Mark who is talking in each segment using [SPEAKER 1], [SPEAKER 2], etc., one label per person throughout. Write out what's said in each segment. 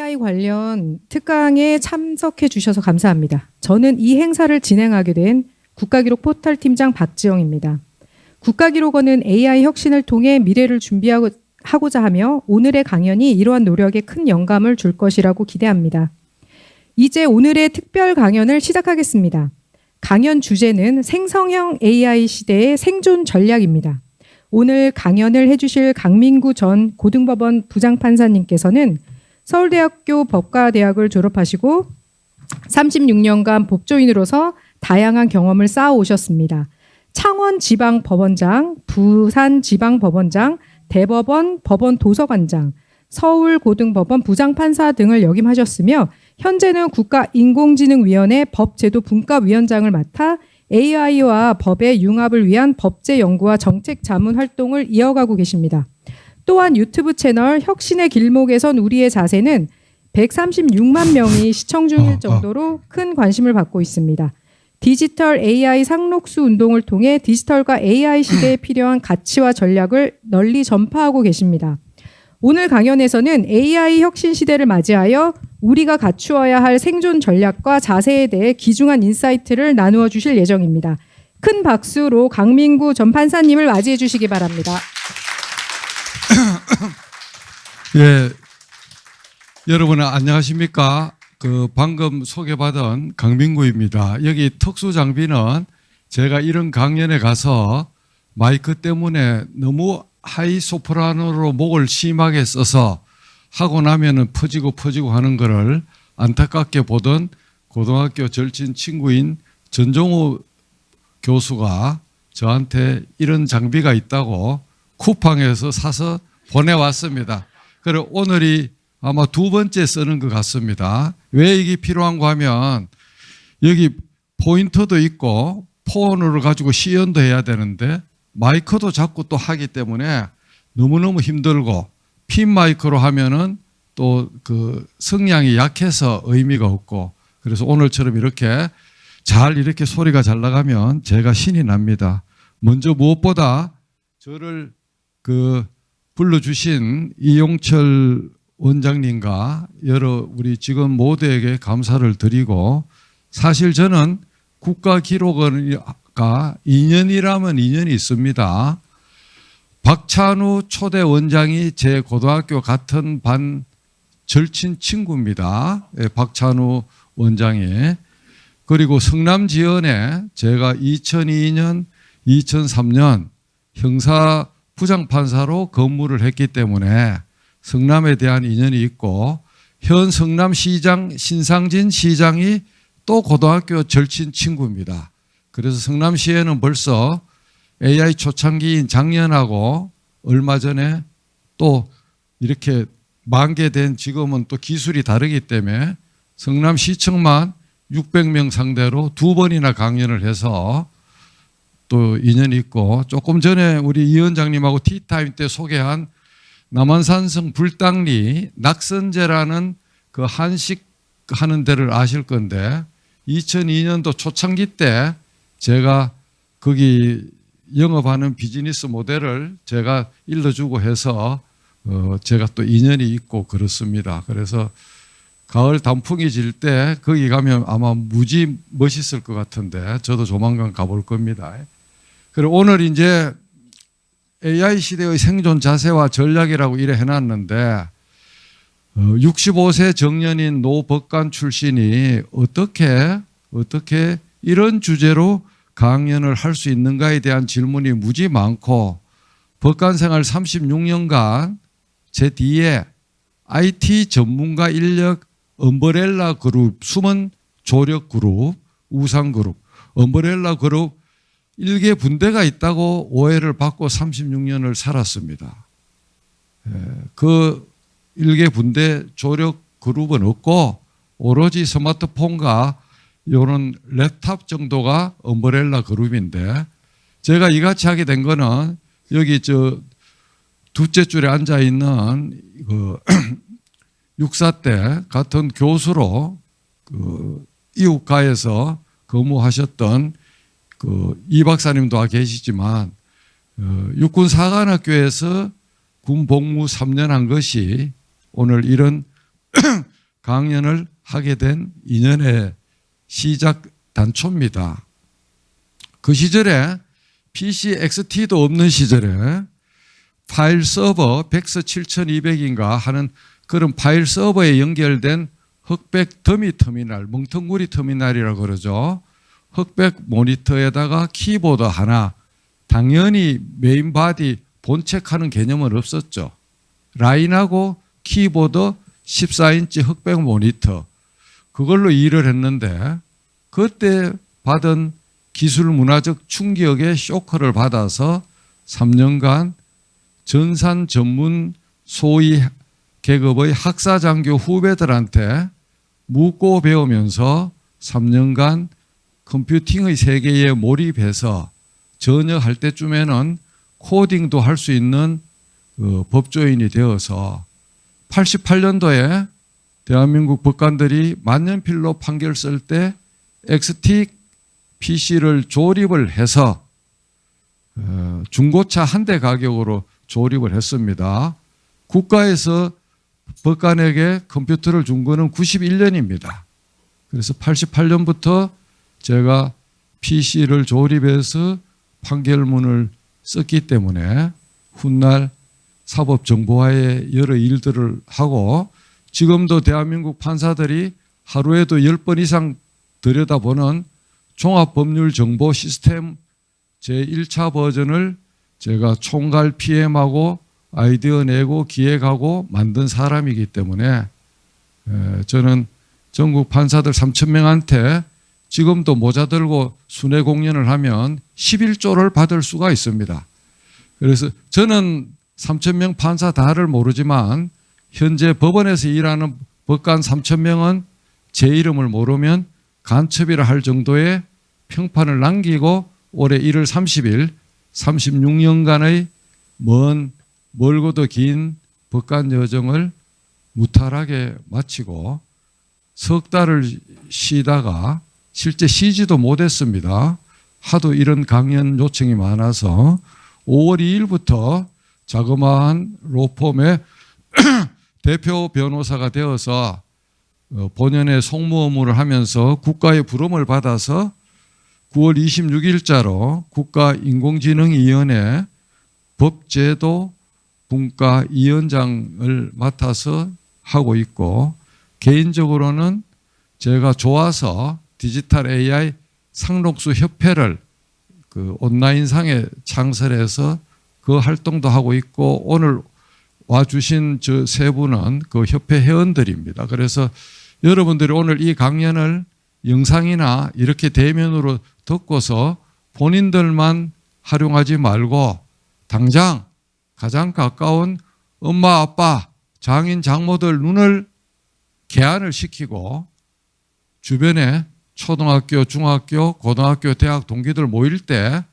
[SPEAKER 1] AI 관련 특강에 참석해 주셔서 감사합니다. 저는 이 행사를 진행하게 된 국가기록 포털 팀장 박지영입니다. 국가기록원은 AI 혁신을 통해 미래를 준비하고자 하며 오늘의 강연이 이러한 노력에 큰 영감을 줄 것이라고 기대합니다. 이제 오늘의 특별 강연을 시작하겠습니다. 강연 주제는 생성형 AI 시대의 생존 전략입니다. 오늘 강연을 해주실 강민구 전 고등법원 부장판사님께서는 서울대학교 법과대학을 졸업하시고 36년간 법조인으로서 다양한 경험을 쌓아오셨습니다. 창원지방법원장, 부산지방법원장, 대법원 법원도서관장, 서울고등법원 부장판사 등을 역임하셨으며 현재는 국가인공지능위원회 법제도분과위원장을 맡아 AI와 법의 융합을 위한 법제 연구와 정책 자문 활동을 이어가고 계십니다. 또한 유튜브 채널 혁신의 길목에선 우리의 자세는 136만 명이 시청 중일 정도로 큰 관심을 받고 있습니다. 디지털 AI 상록수 운동을 통해 디지털과 AI 시대에 필요한 가치와 전략을 널리 전파하고 계십니다. 오늘 강연에서는 AI 혁신 시대를 맞이하여 우리가 갖추어야 할 생존 전략과 자세에 대해 귀중한 인사이트를 나누어 주실 예정입니다. 큰 박수로 강민구 전 판사님을 맞이해 주시기 바랍니다.
[SPEAKER 2] 예, 여러분 안녕하십니까? 방금 소개받은 강민구입니다. 여기 특수 장비는 제가 이런 강연에 가서 마이크 때문에 너무 하이 소프라노로 목을 심하게 써서 하고 나면은 퍼지고 하는 거를 안타깝게 보던 고등학교 절친 친구인 전종우 교수가 저한테 이런 장비가 있다고 쿠팡에서 사서 보내왔습니다. 그리고 오늘이 아마 두 번째 쓰는 것 같습니다. 왜 이게 필요한가 하면 여기 포인터도 있고 폰으로 가지고 시연도 해야 되는데 마이크도 자꾸 또 하기 때문에 너무너무 힘들고 핀 마이크로 하면은 또 그 성량이 약해서 의미가 없고 그래서 오늘처럼 이렇게 소리가 잘 나가면 제가 신이 납니다. 먼저 무엇보다 저를 불러주신 이용철 원장님과 여러 우리 직원 모두에게 감사를 드리고 사실 저는 국가기록원과 인연이라면 인연이 있습니다. 박찬우 초대 원장이 제 고등학교 같은 반 절친 친구입니다. 박찬우 원장이. 그리고 성남지연에 제가 2002년, 2003년 형사 부장판사로 근무를 했기 때문에 성남에 대한 인연이 있고 현 성남시장 신상진 시장이 또 고등학교 절친 친구입니다. 그래서 성남시에는 벌써 AI 초창기인 작년하고 얼마 전에 또 이렇게 만개된 지금은 또 기술이 다르기 때문에 성남시청만 600명 상대로 2번이나 강연을 해서 또 인연이 있고 조금 전에 우리 이 원장님하고 티타임 때 소개한 남한산성 불당리 낙선제라는 그 한식 하는 데를 아실 건데 2002년도 초창기 때 제가 거기 영업하는 비즈니스 모델을 제가 일러주고 해서 제가 또 인연이 있고 그렇습니다. 그래서 가을 단풍이 질 때 거기 가면 아마 무지 멋있을 것 같은데 저도 조만간 가볼 겁니다. 그리고 오늘 이제 AI 시대의 생존 자세와 전략이라고 이래 해놨는데 65세 정년인 노 법관 출신이 어떻게 이런 주제로 강연을 할 수 있는가에 대한 질문이 무지 많고 법관 생활 36년간 제 뒤에 IT 전문가 인력 엄브렐라 그룹, 숨은 조력 그룹, 우상 그룹, 엄브렐라 그룹 일개 분대가 있다고 오해를 받고 36년을 살았습니다. 그 일개 분대 조력 그룹은 없고 오로지 스마트폰과 이런 랩탑 정도가 엄브렐라 그룹인데 제가 이같이 하게 된 거는 여기 둘째 줄에 앉아 있는 육사 때 같은 교수로 이웃가에서 근무하셨던 이 박사님도 계시지만 육군사관학교에서 군 복무 3년 한 것이 오늘 이런 강연을 하게 된 인연의 시작 단초입니다. 그 시절에 PC XT도 없는 시절에 파일 서버 벡스 7200인가 하는 그런 파일 서버에 연결된 흑백 더미 터미널, 멍텅구리 터미널이라고 그러죠. 흑백 모니터에다가 키보드 하나, 당연히 메인 바디 본체하는 개념은 없었죠. 라인하고 키보드 14인치 흑백 모니터, 그걸로 일을 했는데 그때 받은 기술 문화적 충격에 쇼크를 받아서 3년간 전산 전문 소위 계급의 학사장교 후배들한테 묻고 배우면서 3년간 컴퓨팅의 세계에 몰입해서 전역할 때쯤에는 코딩도 할 수 있는 법조인이 되어서 88년도에 대한민국 법관들이 만년필로 판결 쓸 때 XT PC를 조립을 해서 중고차 한 대 가격으로 조립을 했습니다. 국가에서 법관에게 컴퓨터를 준 거는 91년입니다. 그래서 88년부터 제가 PC를 조립해서 판결문을 썼기 때문에 훗날 사법정보화의 여러 일들을 하고 지금도 대한민국 판사들이 하루에도 10번 이상 들여다보는 종합법률정보 시스템 제1차 버전을 제가 총괄 PM하고 아이디어 내고 기획하고 만든 사람이기 때문에 저는 전국 판사들 3,000명한테 지금도 모자 들고 순회 공연을 하면 11조를 받을 수가 있습니다. 그래서 저는 3,000명 판사 다를 모르지만 현재 법원에서 일하는 법관 3,000명은 제 이름을 모르면 간첩이라 할 정도의 평판을 남기고 올해 1월 30일 36년간의 멀고도 긴 법관 여정을 무탈하게 마치고 석 달을 쉬다가 실제 쉬지도 못했습니다. 하도 이런 강연 요청이 많아서 5월 2일부터 자그마한 로펌의 대표 변호사가 되어서 본연의 송무 업무를 하면서 국가의 부름을 받아서 9월 26일자로 국가인공지능위원회 법제도 분과위원장을 맡아서 하고 있고 개인적으로는 제가 좋아서 디지털 AI 상록수 협회를 그 온라인상에 창설해서 그 활동도 하고 있고 오늘 와주신 저 세 분은 그 협회 회원들입니다. 그래서 여러분들이 오늘 이 강연을 영상이나 이렇게 대면으로 듣고서 본인들만 활용하지 말고 당장 가장 가까운 엄마, 아빠, 장인, 장모들 눈을 개안을 시키고 주변에 초등학교, 중학교, 고등학교, 대학 동기들 모일 때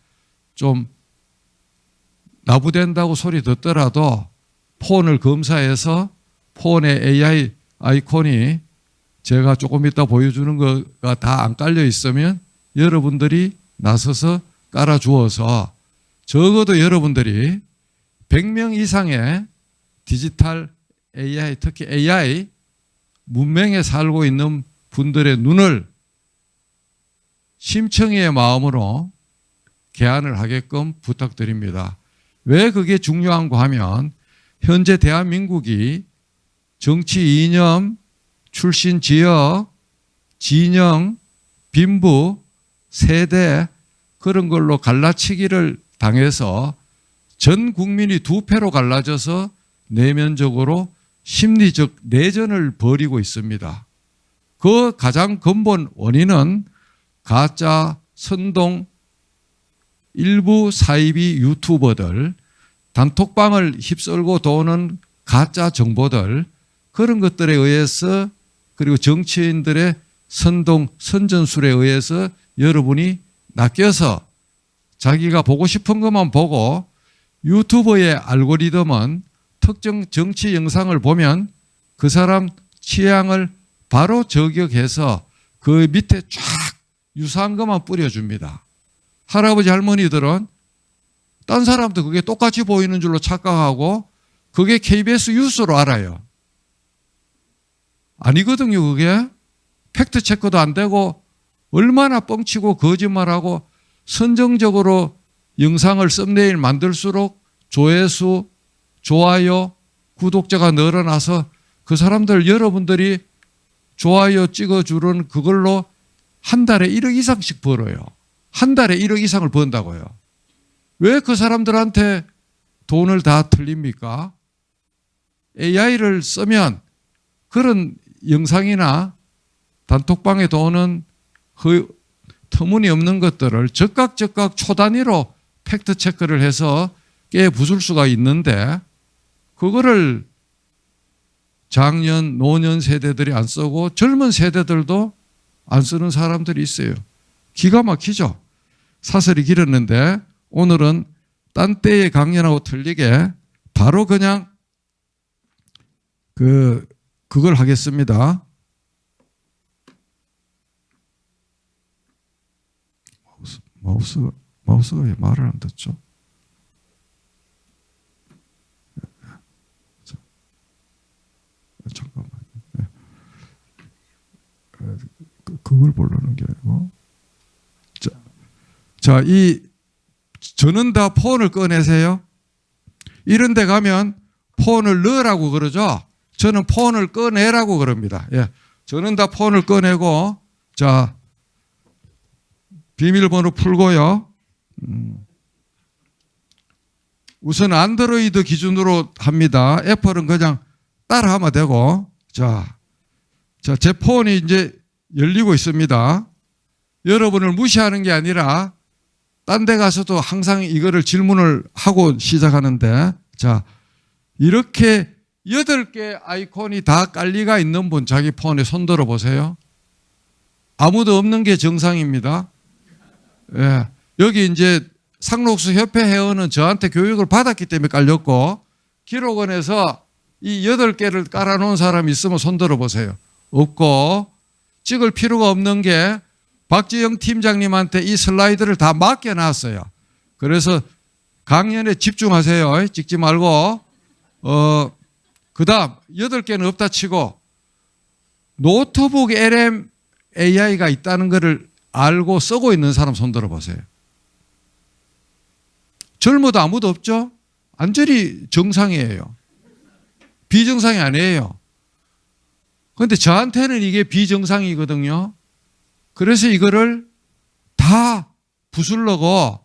[SPEAKER 2] 좀 나부된다고 소리 듣더라도 폰을 검사해서 폰에 AI 아이콘이 제가 조금 이따 보여주는 거가 다 안 깔려 있으면 여러분들이 나서서 깔아주어서 적어도 여러분들이 100명 이상의 디지털 AI, 특히 AI 문명에 살고 있는 분들의 눈을 심청의 마음으로 개안을 하게끔 부탁드립니다. 왜 그게 중요한가 하면 현재 대한민국이 정치 이념, 출신 지역, 진영, 빈부, 세대 그런 걸로 갈라치기를 당해서 전 국민이 두 패로 갈라져서 내면적으로 심리적 내전을 벌이고 있습니다. 그 가장 근본 원인은 가짜, 선동, 일부 사이비 유튜버들, 단톡방을 휩쓸고 도는 가짜 정보들 그런 것들에 의해서 그리고 정치인들의 선동, 선전술에 의해서 여러분이 낚여서 자기가 보고 싶은 것만 보고 유튜버의 알고리즘은 특정 정치 영상을 보면 그 사람 취향을 바로 저격해서 그 밑에 쫙 유사한 것만 뿌려줍니다. 할아버지 할머니들은 딴 사람도 그게 똑같이 보이는 줄로 착각하고 그게 KBS 뉴스로 알아요. 아니거든요, 그게. 팩트 체크도 안 되고 얼마나 뻥치고 거짓말하고 선정적으로 영상을 썸네일 만들수록 조회수, 좋아요, 구독자가 늘어나서 그 사람들 여러분들이 좋아요 찍어주는 그걸로 한 달에 1억 이상씩 벌어요. 한 달에 1억 이상을 번다고요. 왜 그 사람들한테 돈을 다 틀립니까? AI를 쓰면 그런 영상이나 단톡방에 도는 터무니없는 것들을 즉각 초단위로 팩트 체크를 해서 깨 부술 수가 있는데 그거를 장년, 노년 세대들이 안 쓰고 젊은 세대들도 안 쓰는 사람들이 있어요. 기가 막히죠. 사설이 길었는데 오늘은 딴 때의 강연하고 틀리게 바로 그냥 그걸 하겠습니다. 마우스가 왜 말을 안 듣죠? 잠깐만요. 그걸 보려는 게 아니고. 자, 저는 다 폰을 꺼내세요. 이런 데 가면 폰을 넣으라고 그러죠. 저는 폰을 꺼내라고 그럽니다. 예. 저는 다 폰을 꺼내고, 자, 비밀번호 풀고요. 우선 안드로이드 기준으로 합니다. 애플은 그냥 따라하면 되고, 자, 제 폰이 이제 열리고 있습니다. 여러분을 무시하는 게 아니라 딴 데 가서도 항상 이거를 질문을 하고 시작하는데, 자, 이렇게 8개 아이콘이 다 깔리가 있는 분 자기 폰에 손 들어 보세요. 아무도 없는 게 정상입니다. 예. 여기 이제 상록수 협회 회원은 저한테 교육을 받았기 때문에 깔렸고, 기록원에서 이 8개를 깔아놓은 사람이 있으면 손 들어 보세요. 없고, 찍을 필요가 없는 게 박지영 팀장님한테 이 슬라이드를 다 맡겨놨어요. 그래서 강연에 집중하세요. 찍지 말고. 그 다음 8개는 없다 치고 노트북 LM AI가 있다는 것을 알고 쓰고 있는 사람 손 들어보세요. 젊어도 아무도 없죠? 완전히 정상이에요. 비정상이 아니에요. 그런데 저한테는 이게 비정상이거든요. 그래서 이거를 다 부수려고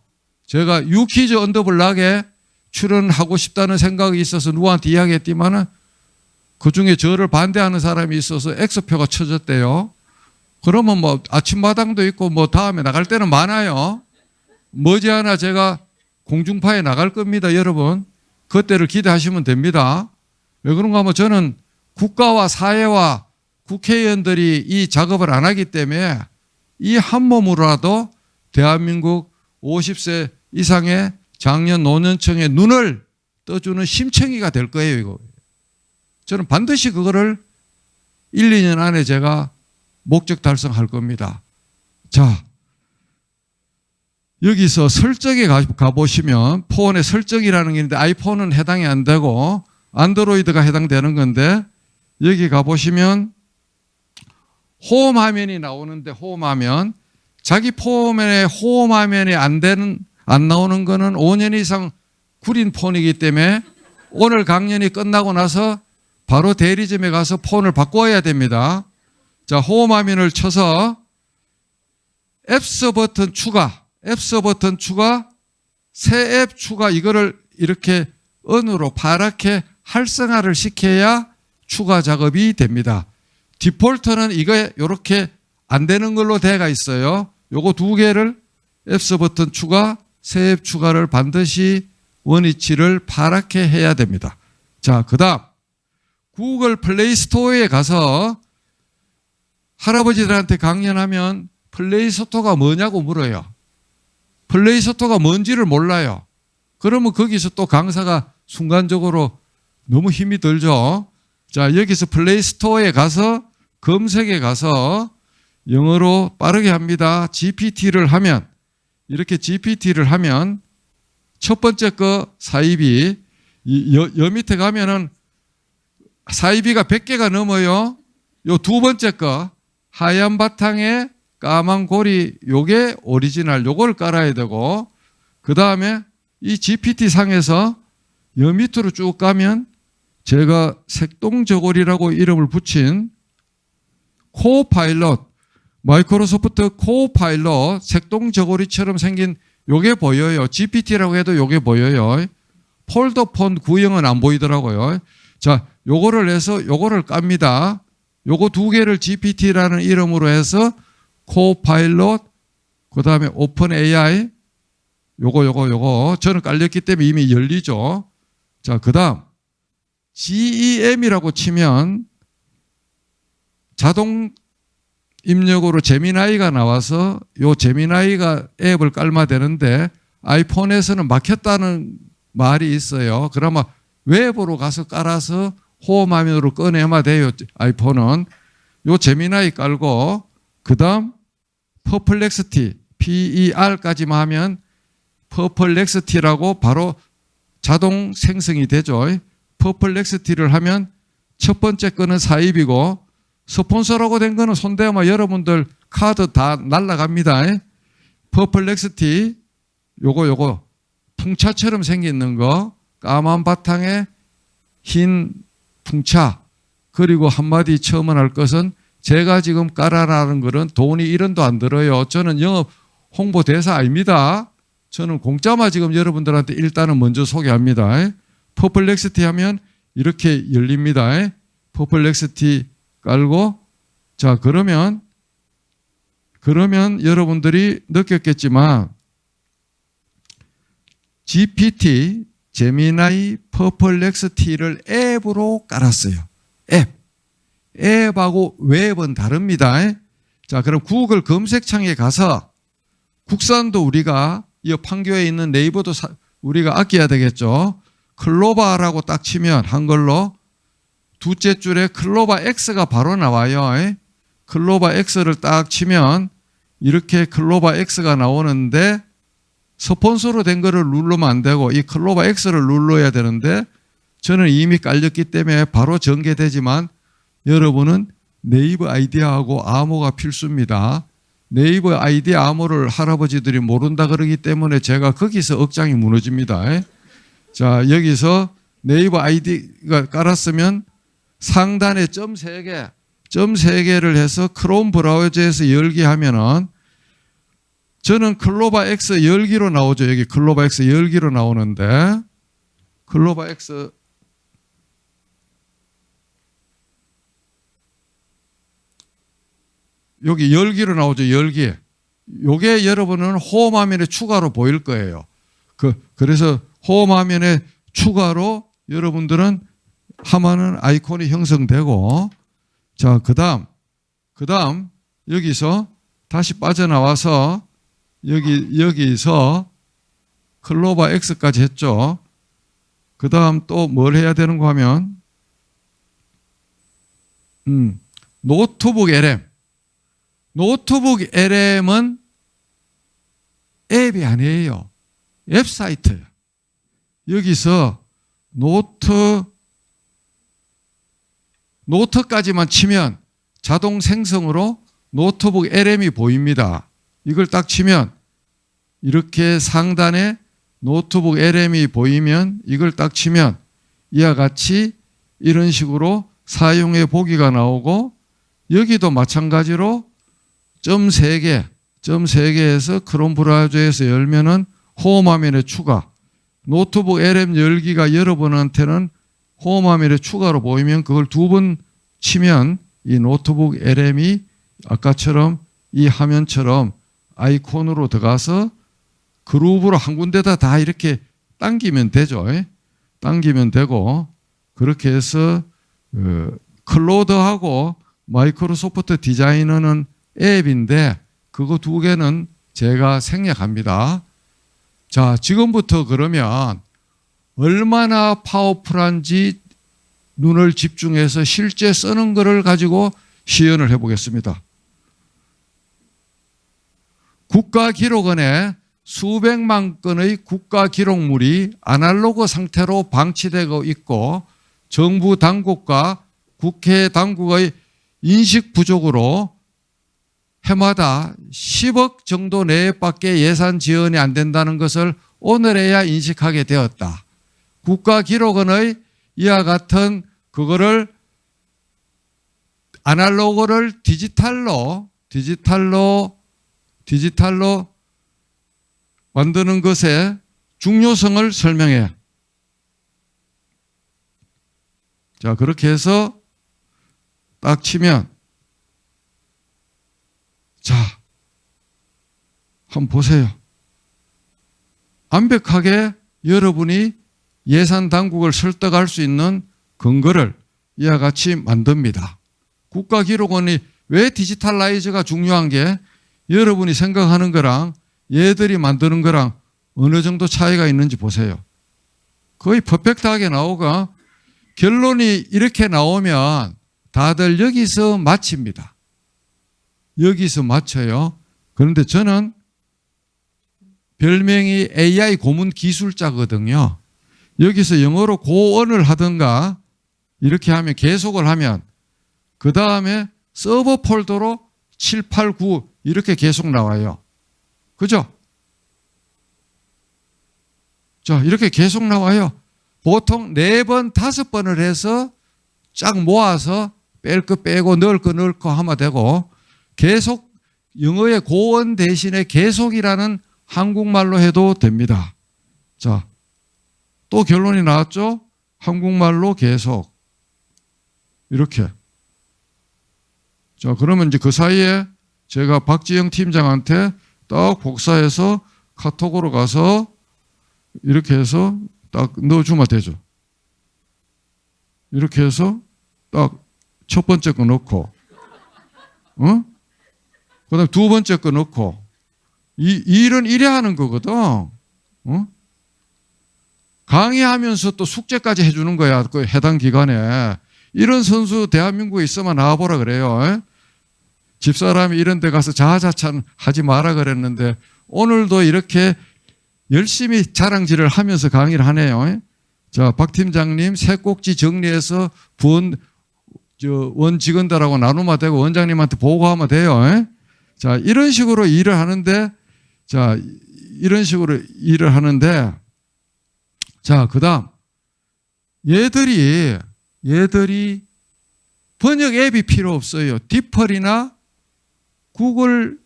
[SPEAKER 2] 제가 유퀴즈 언더블락에 출연하고 싶다는 생각이 있어서 누구한테 이야기했지만은 그중에 저를 반대하는 사람이 있어서 X표가 쳐졌대요. 그러면 뭐 아침마당도 있고 뭐 다음에 나갈 때는 많아요. 머지않아 제가 공중파에 나갈 겁니다, 여러분. 그때를 기대하시면 됩니다. 왜 그런가 하면 저는 국가와 사회와 국회의원들이 이 작업을 안 하기 때문에 이 한 몸으로라도 대한민국 50세 이상의 장년 노년층의 눈을 떠주는 심청이가 될 거예요, 이거. 저는 반드시 그거를 1, 2년 안에 제가 목적 달성할 겁니다. 자, 여기서 설정에 가보시면 폰의 설정이라는 게 있는데 아이폰은 해당이 안 되고 안드로이드가 해당되는 건데 여기 가보시면 홈 화면이 나오는데 홈 화면 자기 폰에 홈 화면이 안 나오는 거는 5년 이상 구린 폰이기 때문에 오늘 강연이 끝나고 나서 바로 대리점에 가서 폰을 바꿔야 됩니다. 자, 홈 화면을 쳐서 앱스 버튼 추가, 새 앱 추가 이거를 이렇게 언으로 파랗게 활성화를 시켜야 추가 작업이 됩니다. 디폴트는 이거 이렇게 안 되는 걸로 되어 있어요. 요거 두 개를 앱스 버튼 추가, 새 앱 추가를 반드시 원위치를 파랗게 해야 됩니다. 자, 그다음 구글 플레이 스토어에 가서 할아버지들한테 강연하면 플레이 스토어가 뭐냐고 물어요. 플레이 스토어가 뭔지를 몰라요. 그러면 거기서 또 강사가 순간적으로 너무 힘이 들죠. 자, 여기서 플레이 스토어에 가서 검색에 가서 영어로 빠르게 합니다. GPT를 하면 이렇게 GPT를 하면 첫 번째 거 사이비 여 밑에 가면은 사이비가 100개가 넘어요. 요 두 번째 거 하얀 바탕에 까만 고리 요게 오리지널 요걸 깔아야 되고 그 다음에 이 GPT 상에서 여 밑으로 쭉 가면 제가 색동 저고리라고 이름을 붙인 코파일럿 마이크로소프트 코파일럿 색동 저고리처럼 생긴 요게 보여요. GPT라고 해도 요게 보여요. 폴더폰 구형은 안 보이더라고요. 자, 요거를 해서 요거를 깝니다. 요거 두 개를 GPT라는 이름으로 해서 코파일럿 그 다음에 오픈 AI 요거 저는 깔렸기 때문에 이미 열리죠. 자, 그 다음 GEM이라고 치면 자동 입력으로 제미나이가 나와서 요 제미나이가 앱을 깔면 되는데 아이폰에서는 막혔다는 말이 있어요. 그러면 웹으로 가서 깔아서 홈화면으로 꺼내면 돼요. 아이폰은 요 제미나이 깔고 그 다음 퍼플렉스티 PER까지만 하면 퍼플렉스티라고 바로 자동 생성이 되죠. 퍼플렉스티를 하면 첫 번째 거는 사입이고 스폰서라고 된 거는 손대면 여러분들 카드 다 날라갑니다. 퍼플렉스티 요거 풍차처럼 생기는 거 까만 바탕에 흰 풍차 그리고 한마디 첨언할 것은 제가 지금 깔아라는 거는 돈이 1원도 안 들어요. 저는 영업 홍보대사 아닙니다. 저는 공짜만 지금 여러분들한테 일단은 먼저 소개합니다. 퍼플렉스티 하면 이렇게 열립니다. 퍼플렉스티 깔고 자 그러면 여러분들이 느꼈겠지만 GPT, 제미나이, 퍼플렉스티를 앱으로 깔았어요. 앱하고 웹은 다릅니다. 자 그럼 구글 검색창에 가서 국산도 우리가 이 판교에 있는 네이버도 우리가 아껴야 되겠죠. 클로바라고 딱 치면 한글로 두째 줄에 클로바 X가 바로 나와요. 클로바 X를 딱 치면 이렇게 클로바 X가 나오는데 스폰서로 된 거를 누르면 안 되고 이 클로바 X를 눌러야 되는데 저는 이미 깔렸기 때문에 바로 전개되지만 여러분은 네이버 아이디하고 암호가 필수입니다. 네이버 아이디 암호를 할아버지들이 모른다 그러기 때문에 제가 거기서 억장이 무너집니다. 자 여기서 네이버 아이디가 깔았으면 상단에 점 3개를 해서 크롬 브라우저에서 열기 하면은 저는 클로바 X 열기로 나오죠. 여기 클로바 X 열기로 나오는데 클로바 X 여기 열기로 나오죠. 열기. 요게 여러분은 홈화면에 추가로 보일 거예요. 그래서 홈화면에 추가로 여러분들은 하면은 아이콘이 형성되고 자, 그다음 여기서 다시 빠져나와서 여기서 클로바 X까지 했죠. 그다음 또 뭘 해야 되는가 하면 노트북 LM은 앱이 아니에요. 웹사이트예요. 여기서 노트까지만 치면 자동 생성으로 노트북 LM이 보입니다. 이걸 딱 치면 이렇게 상단에 노트북 LM이 보이면 이걸 딱 치면 이와 같이 이런 식으로 사용해 보기가 나오고 여기도 마찬가지로 점 3개에서 크롬 브라우저에서 열면은 홈화면에 추가 노트북 LM 열기가 여러분한테는 홈화면에 추가로 보이면 그걸 2번 치면 이 노트북 LM이 아까처럼 이 화면처럼 아이콘으로 들어가서 그룹으로 한 군데다 다 이렇게 당기면 되죠. 당기면 되고 그렇게 해서 클로드하고 마이크로소프트 디자이너는 앱인데 그거 2개는 제가 생략합니다. 자, 지금부터 그러면 얼마나 파워풀한지 눈을 집중해서 실제 쓰는 거를 가지고 시연을 해보겠습니다. 국가기록원에 수백만 건의 국가기록물이 아날로그 상태로 방치되고 있고 정부 당국과 국회 당국의 인식 부족으로 해마다 10억 정도 내밖에 예산 지원이 안 된다는 것을 오늘에야 인식하게 되었다. 국가기록원의 이와 같은 그거를 아날로그를 디지털로 만드는 것의 중요성을 설명해. 자, 그렇게 해서 딱 치면, 자, 한번 보세요. 완벽하게 여러분이 예산 당국을 설득할 수 있는 근거를 이와 같이 만듭니다. 국가기록원이 왜 디지털라이즈가 중요한 게 여러분이 생각하는 거랑 얘들이 만드는 거랑 어느 정도 차이가 있는지 보세요. 거의 퍼펙트하게 나오고 결론이 이렇게 나오면 다들 여기서 마칩니다. 여기서 마쳐요. 그런데 저는 별명이 AI 고문 기술자거든요. 여기서 영어로 고언을 하든가 이렇게 하면 계속을 하면 그 다음에 서버 폴더로 7, 8, 9 이렇게 계속 나와요. 그죠? 자, 이렇게 계속 나와요. 보통 4번, 5번을 해서 쫙 모아서 뺄 거 빼고 넣을 거 넣고 하면 되고 계속 영어의 고언 대신에 계속이라는 한국말로 해도 됩니다. 자, 또 결론이 나왔죠? 한국말로 계속. 이렇게. 자, 그러면 이제 그 사이에 제가 박지영 팀장한테 딱 복사해서 카톡으로 가서 이렇게 해서 딱 넣어주면 되죠. 이렇게 해서 딱 첫 번째 거 넣고, 그 다음에 두 번째 거 넣고, 이 일은 이래 하는 거거든. 강의하면서 또 숙제까지 해주는 거야. 그 해당 기간에. 이런 선수 대한민국에 있으면 나와보라 그래요. 집사람이 이런 데 가서 자아자찬 하지 마라 그랬는데 오늘도 이렇게 열심히 자랑질을 하면서 강의를 하네요. 자, 박 팀장님 새 꼭지 정리해서 원 직원들하고 나누면 되고 원장님한테 보고하면 돼요. 자, 이런 식으로 일을 하는데, 자, 이런 식으로 일을 하는데, 자, 그 다음, 얘들이 번역 앱이 필요 없어요. 디펄이나 구글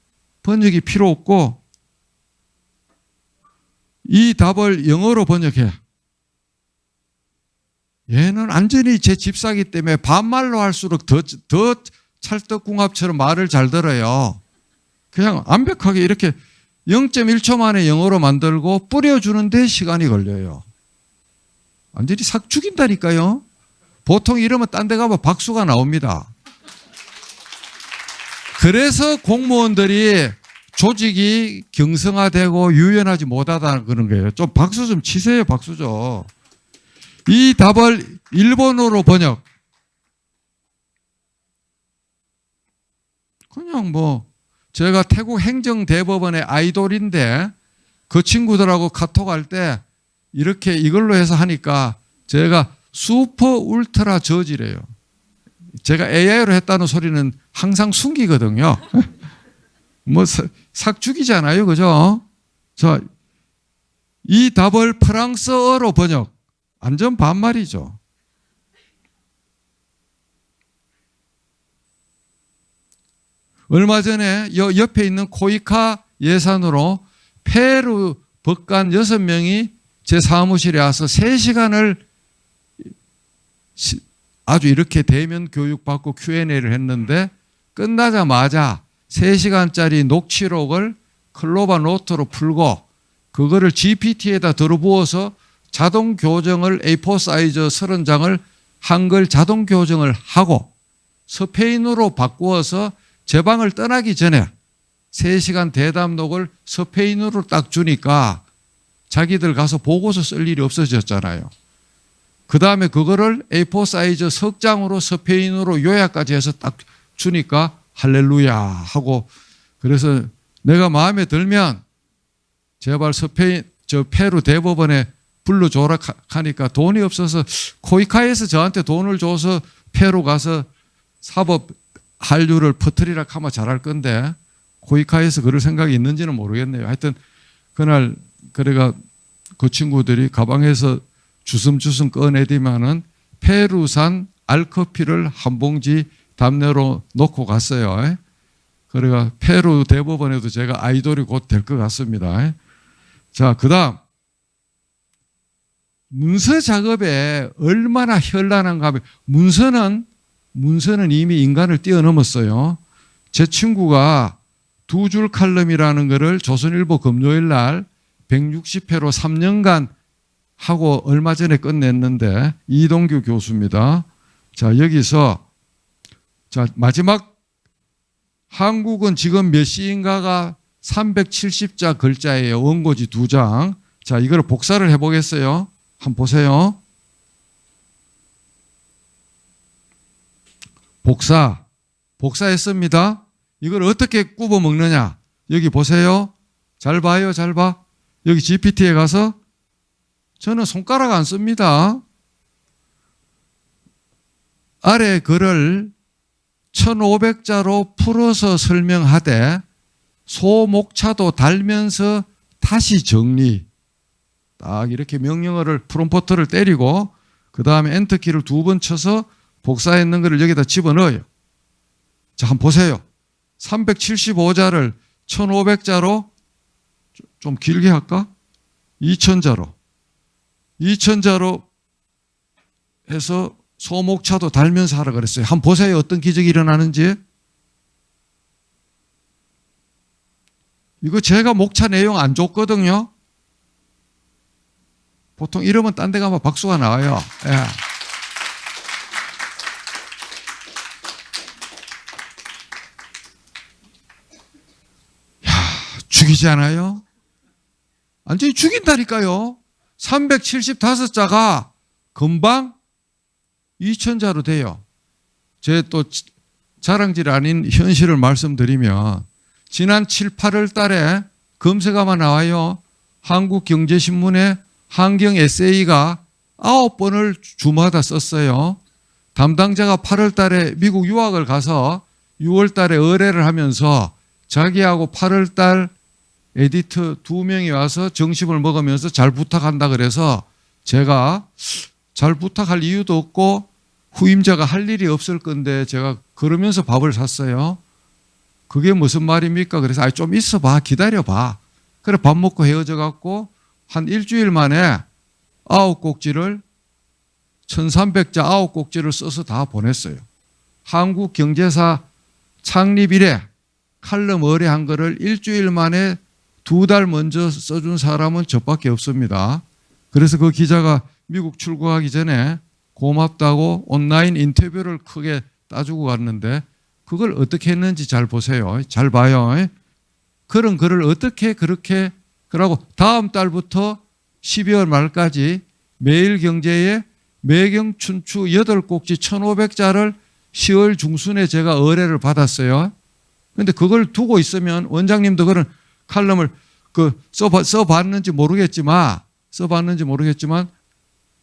[SPEAKER 2] 번역이 필요 없고, 이 답을 영어로 번역해. 얘는 완전히 제 집사기 때문에 반말로 할수록 더 찰떡궁합처럼 말을 잘 들어요. 그냥 완벽하게 이렇게 0.1초 만에 영어로 만들고 뿌려주는데 시간이 걸려요. 완전히 삭 죽인다니까요. 보통 이러면 딴 데 가면 박수가 나옵니다. 그래서 공무원들이 조직이 경성화되고 유연하지 못하다는 그런 거예요. 좀 박수 좀 치세요. 박수 좀. 이 답을 일본어로 번역. 그냥 뭐 제가 태국 행정대법원의 아이돌인데 그 친구들하고 카톡할 때 이렇게 이걸로 해서 하니까 제가 슈퍼 울트라 저지래요. 제가 AI로 했다는 소리는 항상 숨기거든요. 뭐 삭 죽이잖아요. 그죠? 자, 이 답을 프랑스어로 번역. 완전 반말이죠. 얼마 전에 옆에 있는 코이카 예산으로 페루 법관 6명이 제 사무실에 와서 3시간을 아주 이렇게 대면 교육받고 Q&A를 했는데 끝나자마자 3시간짜리 녹취록을 클로바 노트로 풀고 그거를 GPT에다 들어부어서 자동 교정을 A4 사이즈 30장을 한글 자동 교정을 하고 스페인어로 바꾸어서 제 방을 떠나기 전에 3시간 대담록을 스페인어로 딱 주니까 자기들 가서 보고서 쓸 일이 없어졌잖아요. 그 다음에 그거를 A4 사이즈 석장으로 스페인어로 요약까지 해서 딱 주니까 할렐루야 하고 그래서 내가 마음에 들면 제발 페루 대법원에 불러줘라 하니까 돈이 없어서 코이카에서 저한테 돈을 줘서 페루 가서 사법 한류를 퍼뜨리라 하면 잘할 건데 코이카에서 그럴 생각이 있는지는 모르겠네요. 하여튼 그날 그래가 그 친구들이 가방에서 주섬주섬 꺼내더만은 페루산 알커피를 한 봉지 담내로 놓고 갔어요. 그래가 페루 대법원에도 제가 아이돌이 곧 될 것 같습니다. 자, 그다음 문서 작업에 얼마나 현란한가 하면 문서는 이미 인간을 뛰어넘었어요. 제 친구가 두 줄 칼럼이라는 거를 조선일보 금요일 날 160회로 3년간 하고 얼마 전에 끝냈는데 이동규 교수입니다. 자, 여기서 자, 마지막 한국은 지금 몇 시인가가 370자 글자예요. 원고지 2장. 자, 이걸 복사를 해보겠어요. 한번 보세요. 복사했습니다. 이걸 어떻게 굽어 먹느냐. 여기 보세요. 잘 봐요. 잘 봐. 여기 GPT에 가서 저는 손가락 안 씁니다. 아래 글을 1500자로 풀어서 설명하되 소목차도 달면서 다시 정리. 딱 이렇게 명령어를 프롬프트를 때리고 그 다음에 엔터키를 2번 쳐서 복사했는 것을 여기다 집어넣어요. 자, 한번 보세요. 375자를 1500자로 좀 길게 할까? 2000자로 해서 소목차도 달면서 하라 그랬어요. 한번 보세요. 어떤 기적이 일어나는지. 이거 제가 목차 내용 안 줬거든요. 보통 이러면 딴 데 가면 박수가 나와요. 예. 죽이지 않아요? 완전히 죽인다니까요. 375자가 금방 2000자로 돼요. 제 또 자랑질 아닌 현실을 말씀드리면 지난 7, 8월 달에 검색하면 나와요. 한국경제신문에 환경 에세이가 9번을 주마다 썼어요. 담당자가 8월 달에 미국 유학을 가서 6월 달에 의뢰를 하면서 자기하고 8월 달 에디터 2명이 와서 정심을 먹으면서 잘 부탁한다 그래서 제가 잘 부탁할 이유도 없고 후임자가 할 일이 없을 건데 제가 그러면서 밥을 샀어요. 그게 무슨 말입니까? 그래서 좀 있어봐, 기다려봐. 그래 밥 먹고 헤어져 갖고 한 일주일 만에 9꼭지를 1300자 9꼭지를 써서 다 보냈어요. 한국경제사 창립 이래 칼럼 의뢰한 거를 일주일 만에 2달 먼저 써준 사람은 저밖에 없습니다. 그래서 그 기자가 미국 출국하기 전에 고맙다고 온라인 인터뷰를 크게 따주고 갔는데 그걸 어떻게 했는지 잘 보세요. 잘 봐요. 그런 글을 어떻게 그렇게 그러고 다음 달부터 12월 말까지 매일경제에 매경춘추 8꼭지 1500자를 10월 중순에 제가 의뢰를 받았어요. 그런데 그걸 두고 있으면 원장님도 그런 칼럼을 써봤는지 모르겠지만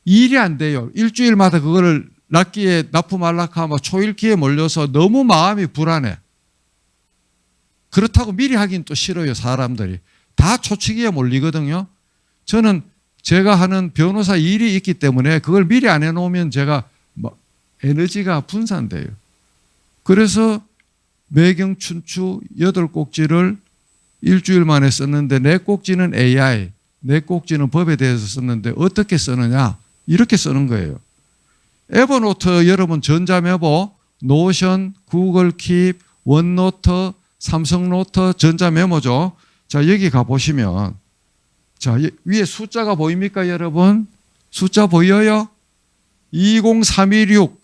[SPEAKER 2] 일이 안 돼요. 일주일마다 그거를 납기에 납품하려고 초일기에 몰려서 너무 마음이 불안해. 그렇다고 미리 하긴 또 싫어요. 사람들이. 다 초치기에 몰리거든요. 저는 제가 하는 변호사 일이 있기 때문에 그걸 미리 안 해놓으면 제가 에너지가 분산돼요. 그래서 매경춘추 8꼭지를 일주일 만에 썼는데 4꼭지는 AI, 4꼭지는 법에 대해서 썼는데 어떻게 쓰느냐? 이렇게 쓰는 거예요. 에버노트 여러분 전자메모, 노션, 구글 킵, 원노트, 삼성노트 전자메모죠. 자, 여기 가보시면 자, 위에 숫자가 보입니까 여러분? 숫자 보여요? 20316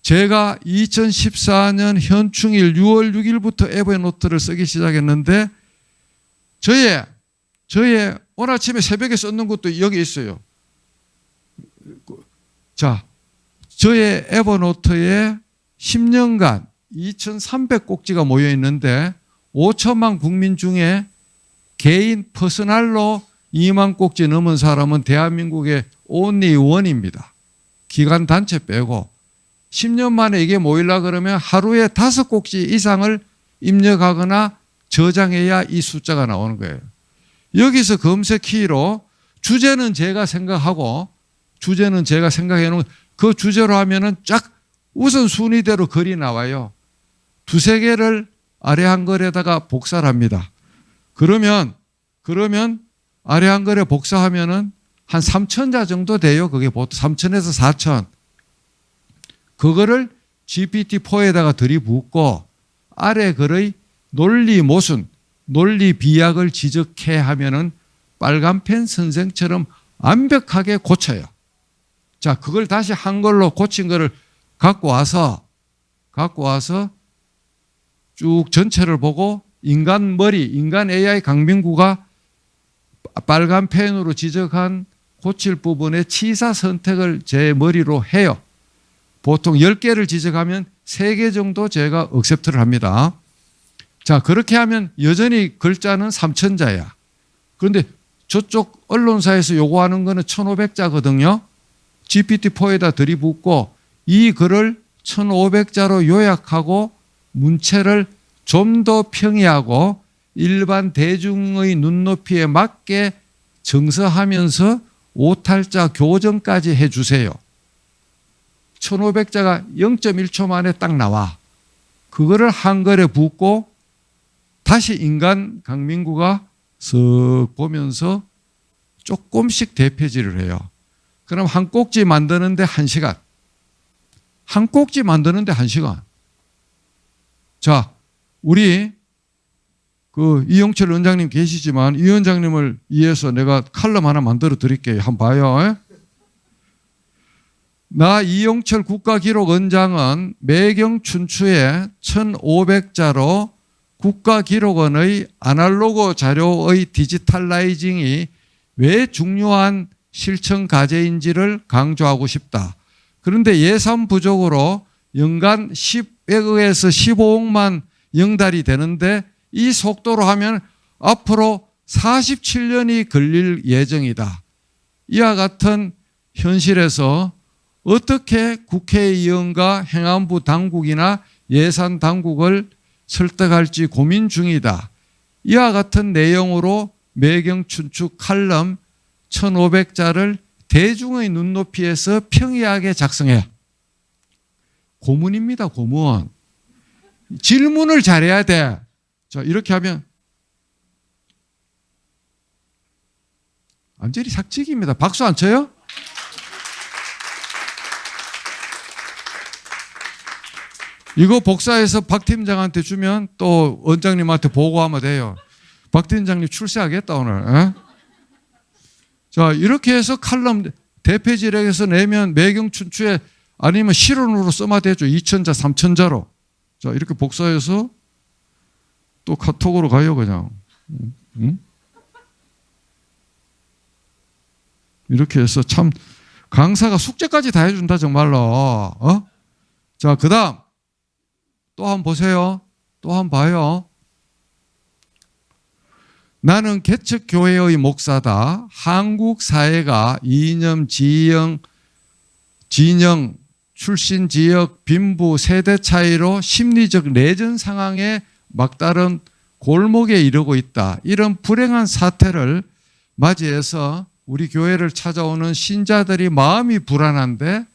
[SPEAKER 2] 제가 2014년 현충일 6월 6일부터 에버노트를 쓰기 시작했는데 저의 오늘 아침에 새벽에 썼는 것도 여기 있어요. 자, 저의 에버노트에 10년간 2300꼭지가 모여 있는데 5천만 국민 중에 개인 퍼스널로 2만 꼭지 넘은 사람은 대한민국의 only one입니다. 기관 단체 빼고 10년 만에 이게 모이려 그러면 하루에 5꼭지 이상을 입력하거나 저장해야 이 숫자가 나오는 거예요. 여기서 검색 키로 주제는 제가 생각하고 주제는 제가 생각해 놓은 그 주제로 하면은 쫙 우선 순위대로 글이 나와요. 두세 개를 아래 한글에다가 복사를 합니다. 그러면 아래 한글에 복사하면은 한 3,000자 정도 돼요. 그게 보통 3,000에서 4,000. 그거를 GPT-4에다가 들이붓고 아래 글의 논리 모순, 논리 비약을 지적해 하면은 빨간펜 선생처럼 완벽하게 고쳐요. 자, 그걸 다시 한글로 고친 거를 갖고 와서 쭉 전체를 보고 인간 AI 강민구가 빨간 펜으로 지적한 고칠 부분의 치사 선택을 제 머리로 해요. 보통 10개를 지적하면 3개 정도 제가 억셉트를 합니다. 자, 그렇게 하면 여전히 글자는 3,000자야. 그런데 저쪽 언론사에서 요구하는 거는 1,500자거든요. GPT-4에다 들이붓고 이 글을 1,500자로 요약하고 문체를 좀 더 평이하고 일반 대중의 눈높이에 맞게 정서하면서 오탈자 교정까지 해주세요. 1,500자가 0.1초 만에 딱 나와. 그거를 한글에 붓고 다시 인간 강민구가 쓱 보면서 조금씩 대표지를 해요. 그럼 한 꼭지 만드는데 1시간. 한 꼭지 만드는데 1시간. 자, 우리 이영철 원장님 계시지만 이 원장님을 위해서 내가 칼럼 하나 만들어 드릴게요. 한번 봐요. 나 이영철 국가기록원장은 매경 춘추에 1,500자로 국가기록원의 아날로그 자료의 디지털라이징이 왜 중요한 실천 과제인지를 강조하고 싶다. 그런데 예산 부족으로 연간 10억에서 15억만 영달이 되는데 이 속도로 하면 앞으로 47년이 걸릴 예정이다. 이와 같은 현실에서 어떻게 국회의원과 행안부 당국이나 예산 당국을 설득할지 고민 중이다. 이와 같은 내용으로 매경춘추 칼럼 1,500자를 대중의 눈높이에서 평이하게 작성해. 고문입니다. 고문. 질문을 잘해야 돼. 자, 이렇게 하면 완전히 삭직입니다. 박수 안 쳐요? 이거 복사해서 박 팀장한테 주면 또 원장님한테 보고하면 돼요. 박 팀장님 출세하겠다 오늘. 에? 자, 이렇게 해서 칼럼 대표지력에서 내면 매경춘추에 아니면 실론으로 써마 되죠. 2,000자, 3,000자로. 자, 이렇게 복사해서 또 카톡으로 가요, 그냥. 응? 이렇게 해서 참 강사가 숙제까지 다 해준다, 정말로. 어? 자, 그 다음. 또 한 번 보세요. 또 한 번 봐요. 나는 개척교회의 목사다. 한국 사회가 이념, 진영, 출신 지역, 빈부, 세대 차이로 심리적 내전 상황에 막다른 골목에 이르고 있다. 이런 불행한 사태를 맞이해서 우리 교회를 찾아오는 신자들이 마음이 불안한데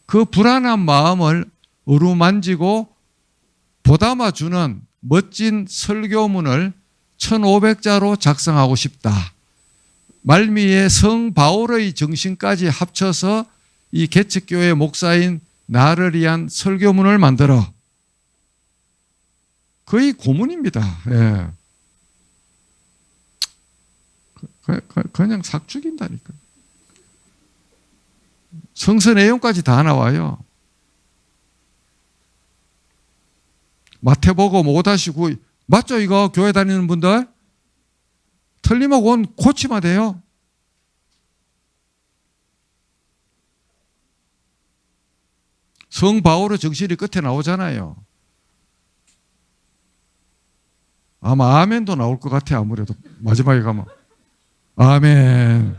[SPEAKER 2] 그 불안한 마음을 어루만지고 보담아주는 멋진 설교문을 1,500자로 작성하고 싶다. 말미에 성 바울의 정신까지 합쳐서 이 개척교회 목사인 나를 위한 설교문을 만들어. 거의 고문입니다. 예. 그냥 삭 죽인다니까. 성서 내용까지 다 나와요. 마태복음 5-9 맞죠? 이거 교회 다니는 분들? 틀리면 그건 고치면 돼요. 성 바울의 정신이 끝에 나오잖아요. 아마 아멘도 나올 것 같아. 아무래도 마지막에 가면 아멘.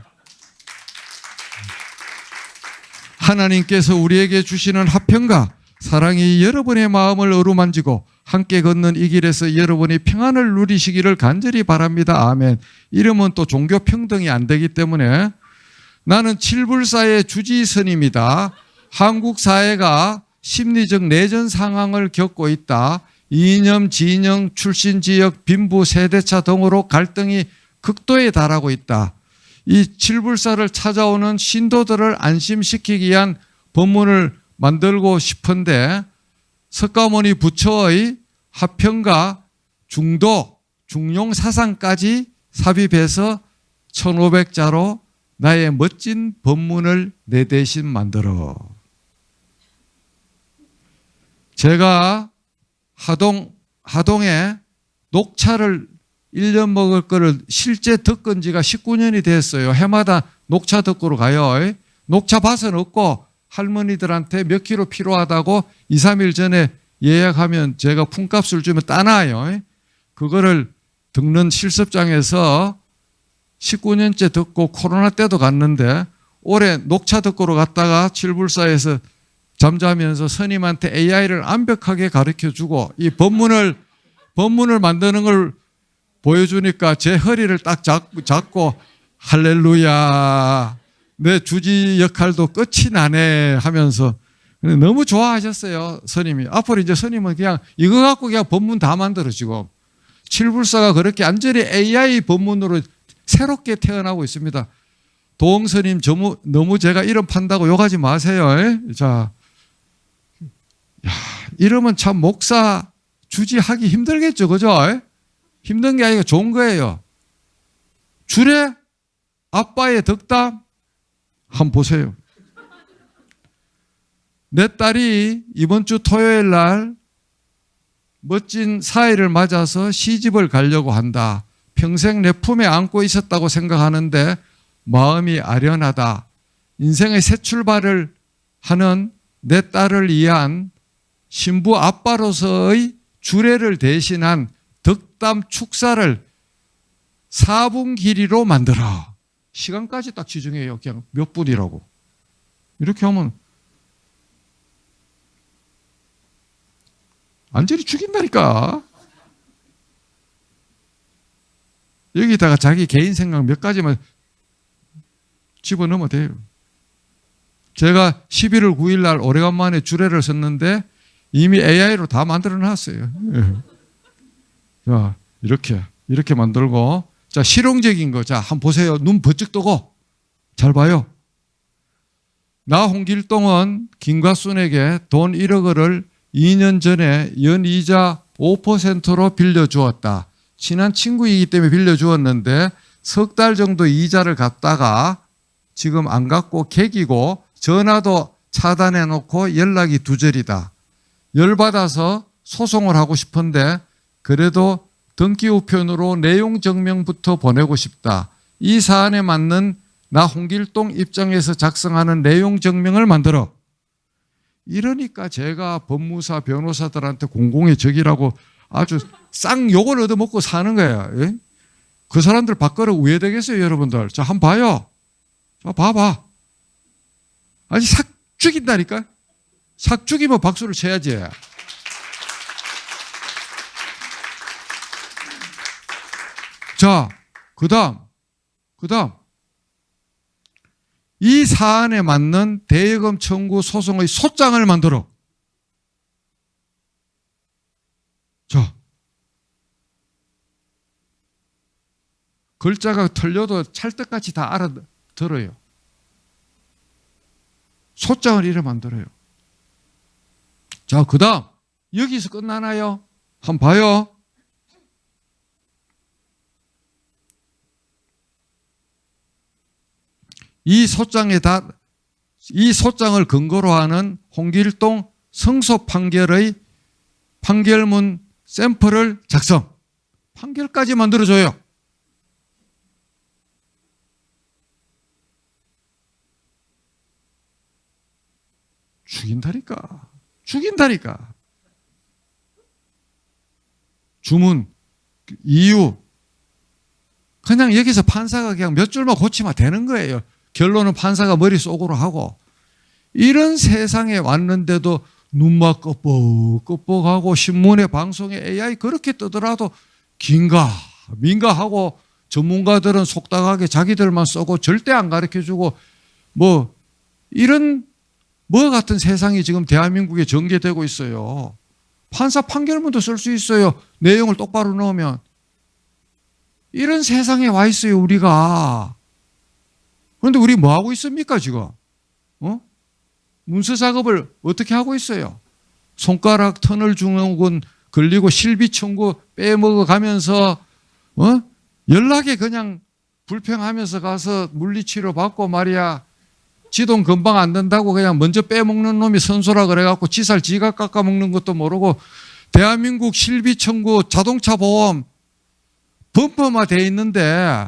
[SPEAKER 2] 하나님께서 우리에게 주시는 화평과 사랑이 여러분의 마음을 어루만지고 함께 걷는 이 길에서 여러분이 평안을 누리시기를 간절히 바랍니다. 아멘. 이러면 또 종교 평등이 안 되기 때문에 나는 칠불사의 주지선입니다. 한국 사회가 심리적 내전 상황을 겪고 있다. 이념, 진영, 출신 지역, 빈부, 세대차 등으로 갈등이 극도에 달하고 있다. 이 칠불사를 찾아오는 신도들을 안심시키기 위한 법문을 만들고 싶은데 석가모니 부처의 화평과 중도, 중용 사상까지 삽입해서 1500자로 나의 멋진 법문을 내 대신 만들어. 제가 하동에 녹차를 1년 먹을 거를 실제 덕은 지가 19년이 됐어요. 해마다 녹차 덕구로 가요. 녹차 밭은 없고 할머니들한테 몇 킬로 필요하다고 2, 3일 전에 예약하면 제가 품값을 주면 따놔요. 그거를 덕는 실습장에서 19년째 듣고 코로나 때도 갔는데 올해 녹차 덕구로 갔다가 칠불사에서 잠자면서 스님한테 AI를 완벽하게 가르쳐주고 이 법문을 만드는 걸 보여주니까 제 허리를 딱 잡고 할렐루야 내 주지 역할도 끝이 나네 하면서 너무 좋아하셨어요. 스님이. 앞으로 이제 스님은 그냥 이거 갖고 그냥 법문 다 만들어지고 칠불사가 그렇게 완전히 AI 법문으로 새롭게 태어나고 있습니다. 도홍 스님 너무 제가 이름 판다고 욕하지 마세요. 자, 야, 이러면 참 목사 주지하기 힘들겠죠. 그죠? 힘든 게 아니라 좋은 거예요. 주례 아빠의 덕담 한번 보세요. 내 딸이 이번 주 토요일 날 멋진 사이를 맞아서 시집을 가려고 한다. 평생 내 품에 안고 있었다고 생각하는데 마음이 아련하다. 인생의 새 출발을 하는 내 딸을 위한 신부 아빠로서의 주례를 대신한 덕담 축사를 4분 길이로 만들어. 시간까지 딱 지정해요. 그냥 몇 분이라고. 이렇게 하면 완전히 죽인다니까. 여기다가 자기 개인 생각 몇 가지만 집어넣으면 돼요. 제가 11월 9일 날 오래간만에 주례를 썼는데 이미 AI로 다 만들어 놨어요. 자, 이렇게 만들고, 자, 실용적인 거. 자, 한번 보세요. 눈 번쩍 뜨고. 잘 봐요. 나 홍길동은 김과순에게 돈 1억을 2년 전에 연이자 5%로 빌려주었다. 친한 친구이기 때문에 빌려주었는데 석 달 정도 이자를 갚다가 지금 안 갚고 개기고 전화도 차단해 놓고 연락이 두절이다. 열받아서 소송을 하고 싶은데 그래도 등기 우편으로 내용 증명부터 보내고 싶다. 이 사안에 맞는 나 홍길동 입장에서 작성하는 내용 증명을 만들어. 이러니까 제가 법무사 변호사들한테 공공의 적이라고 아주 쌍 욕을 얻어먹고 사는 거야. 예? 그 사람들 밖으로 우회되겠어요, 여러분들. 자, 한번 봐요. 자, 봐봐. 아니, 삭 죽인다니까? 삭 죽이면 박수를 쳐야지. 자, 그 다음. 이 사안에 맞는 대여금 청구 소송의 소장을 만들어. 자, 글자가 틀려도 찰떡같이 다 알아들어요. 소장을 이래 만들어요. 자, 그 다음. 여기서 끝나나요? 한번 봐요. 이 소장을 근거로 하는 홍길동 승소 판결의 판결문 샘플을 작성. 판결까지 만들어줘요. 죽인다니까. 주문, 이유. 그냥 여기서 판사가 그냥 몇 줄만 고치면 되는 거예요. 결론은 판사가 머릿속으로 하고. 이런 세상에 왔는데도 눈막 끄뻑끄뻑하고 신문에 방송에 AI 그렇게 뜨더라도 긴가 민가하고 전문가들은 속닥하게 자기들만 쓰고 절대 안 가르쳐주고 뭐 이런 뭐 같은 세상이 지금 대한민국에 전개되고 있어요. 판사 판결문도 쓸 수 있어요. 내용을 똑바로 넣으면. 이런 세상에 와 있어요, 우리가. 그런데 우리 뭐 하고 있습니까, 지금? 문서 작업을 어떻게 하고 있어요? 손가락 터널 증후군 걸리고 실비 청구 빼먹어 가면서 연락에 그냥 불평하면서 가서 물리치료 받고 말이야. 지돈 금방 안 된다고 그냥 먼저 빼먹는 놈이 선수라 그래갖고 지살 지가 깎아먹는 것도 모르고 대한민국 실비 청구 자동차 보험 범퍼만 돼 있는데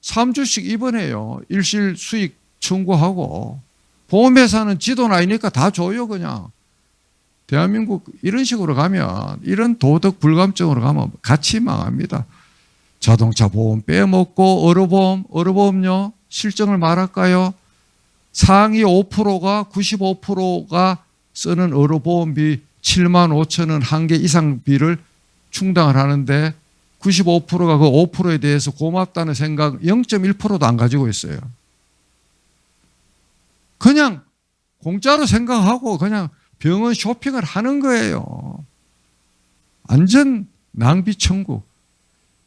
[SPEAKER 2] 3주씩 입원해요. 일실 수익 청구하고 보험회사는 지돈 아니니까 다 줘요 그냥. 대한민국 이런 식으로 가면 이런 도덕 불감증으로 가면 같이 망합니다. 자동차 보험 빼먹고 의료보험요 실정을 말할까요? 상위 5%가 95%가 쓰는 의료보험비 7만 5천 원 한 개 이상비를 충당을 하는데 95%가 그 5%에 대해서 고맙다는 생각 0.1%도 안 가지고 있어요. 그냥 공짜로 생각하고 그냥 병원 쇼핑을 하는 거예요. 완전 낭비 천국.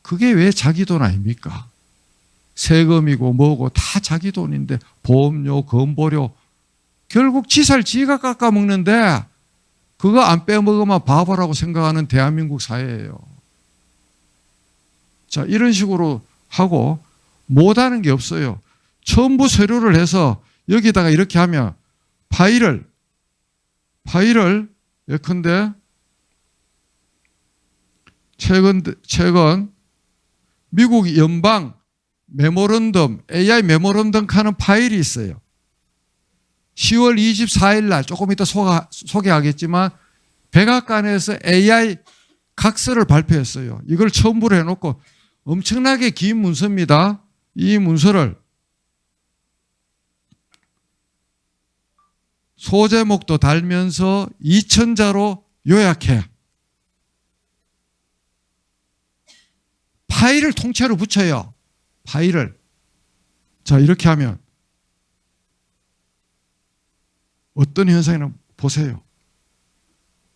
[SPEAKER 2] 그게 왜 자기 돈 아닙니까? 세금이고 뭐고 다 자기 돈인데 보험료, 건보료 결국 지살 지가 깎아먹는데 그거 안 빼먹으면 바보라고 생각하는 대한민국 사회예요. 자, 이런 식으로 하고 못하는 게 없어요. 첨부 서류를 해서 여기다가 이렇게 하면 파일을 예컨대 최근 미국 연방 메모런덤, AI 메모런덤 하는 파일이 있어요. 10월 24일 날 조금 이따 소개하겠지만 백악관에서 AI 각서를 발표했어요. 이걸 첨부를 해놓고 엄청나게 긴 문서입니다. 이 문서를 소제목도 달면서 2,000자로 요약해. 파일을 통째로 붙여요. 파일을. 자, 이렇게 하면 어떤 현상이나 보세요.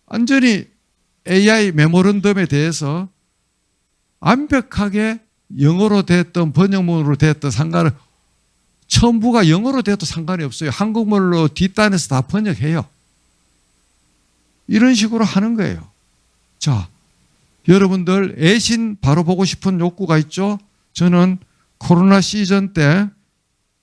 [SPEAKER 2] 완전히 AI 메모런덤에 대해서 완벽하게 영어로 됐든 번역문으로 됐든 상관은 첨부가 영어로 돼도 상관이 없어요. 한국말로 뒷단에서 다 번역해요. 이런 식으로 하는 거예요. 자, 여러분들 애신 바로 보고 싶은 욕구가 있죠? 저는 코로나 시즌 때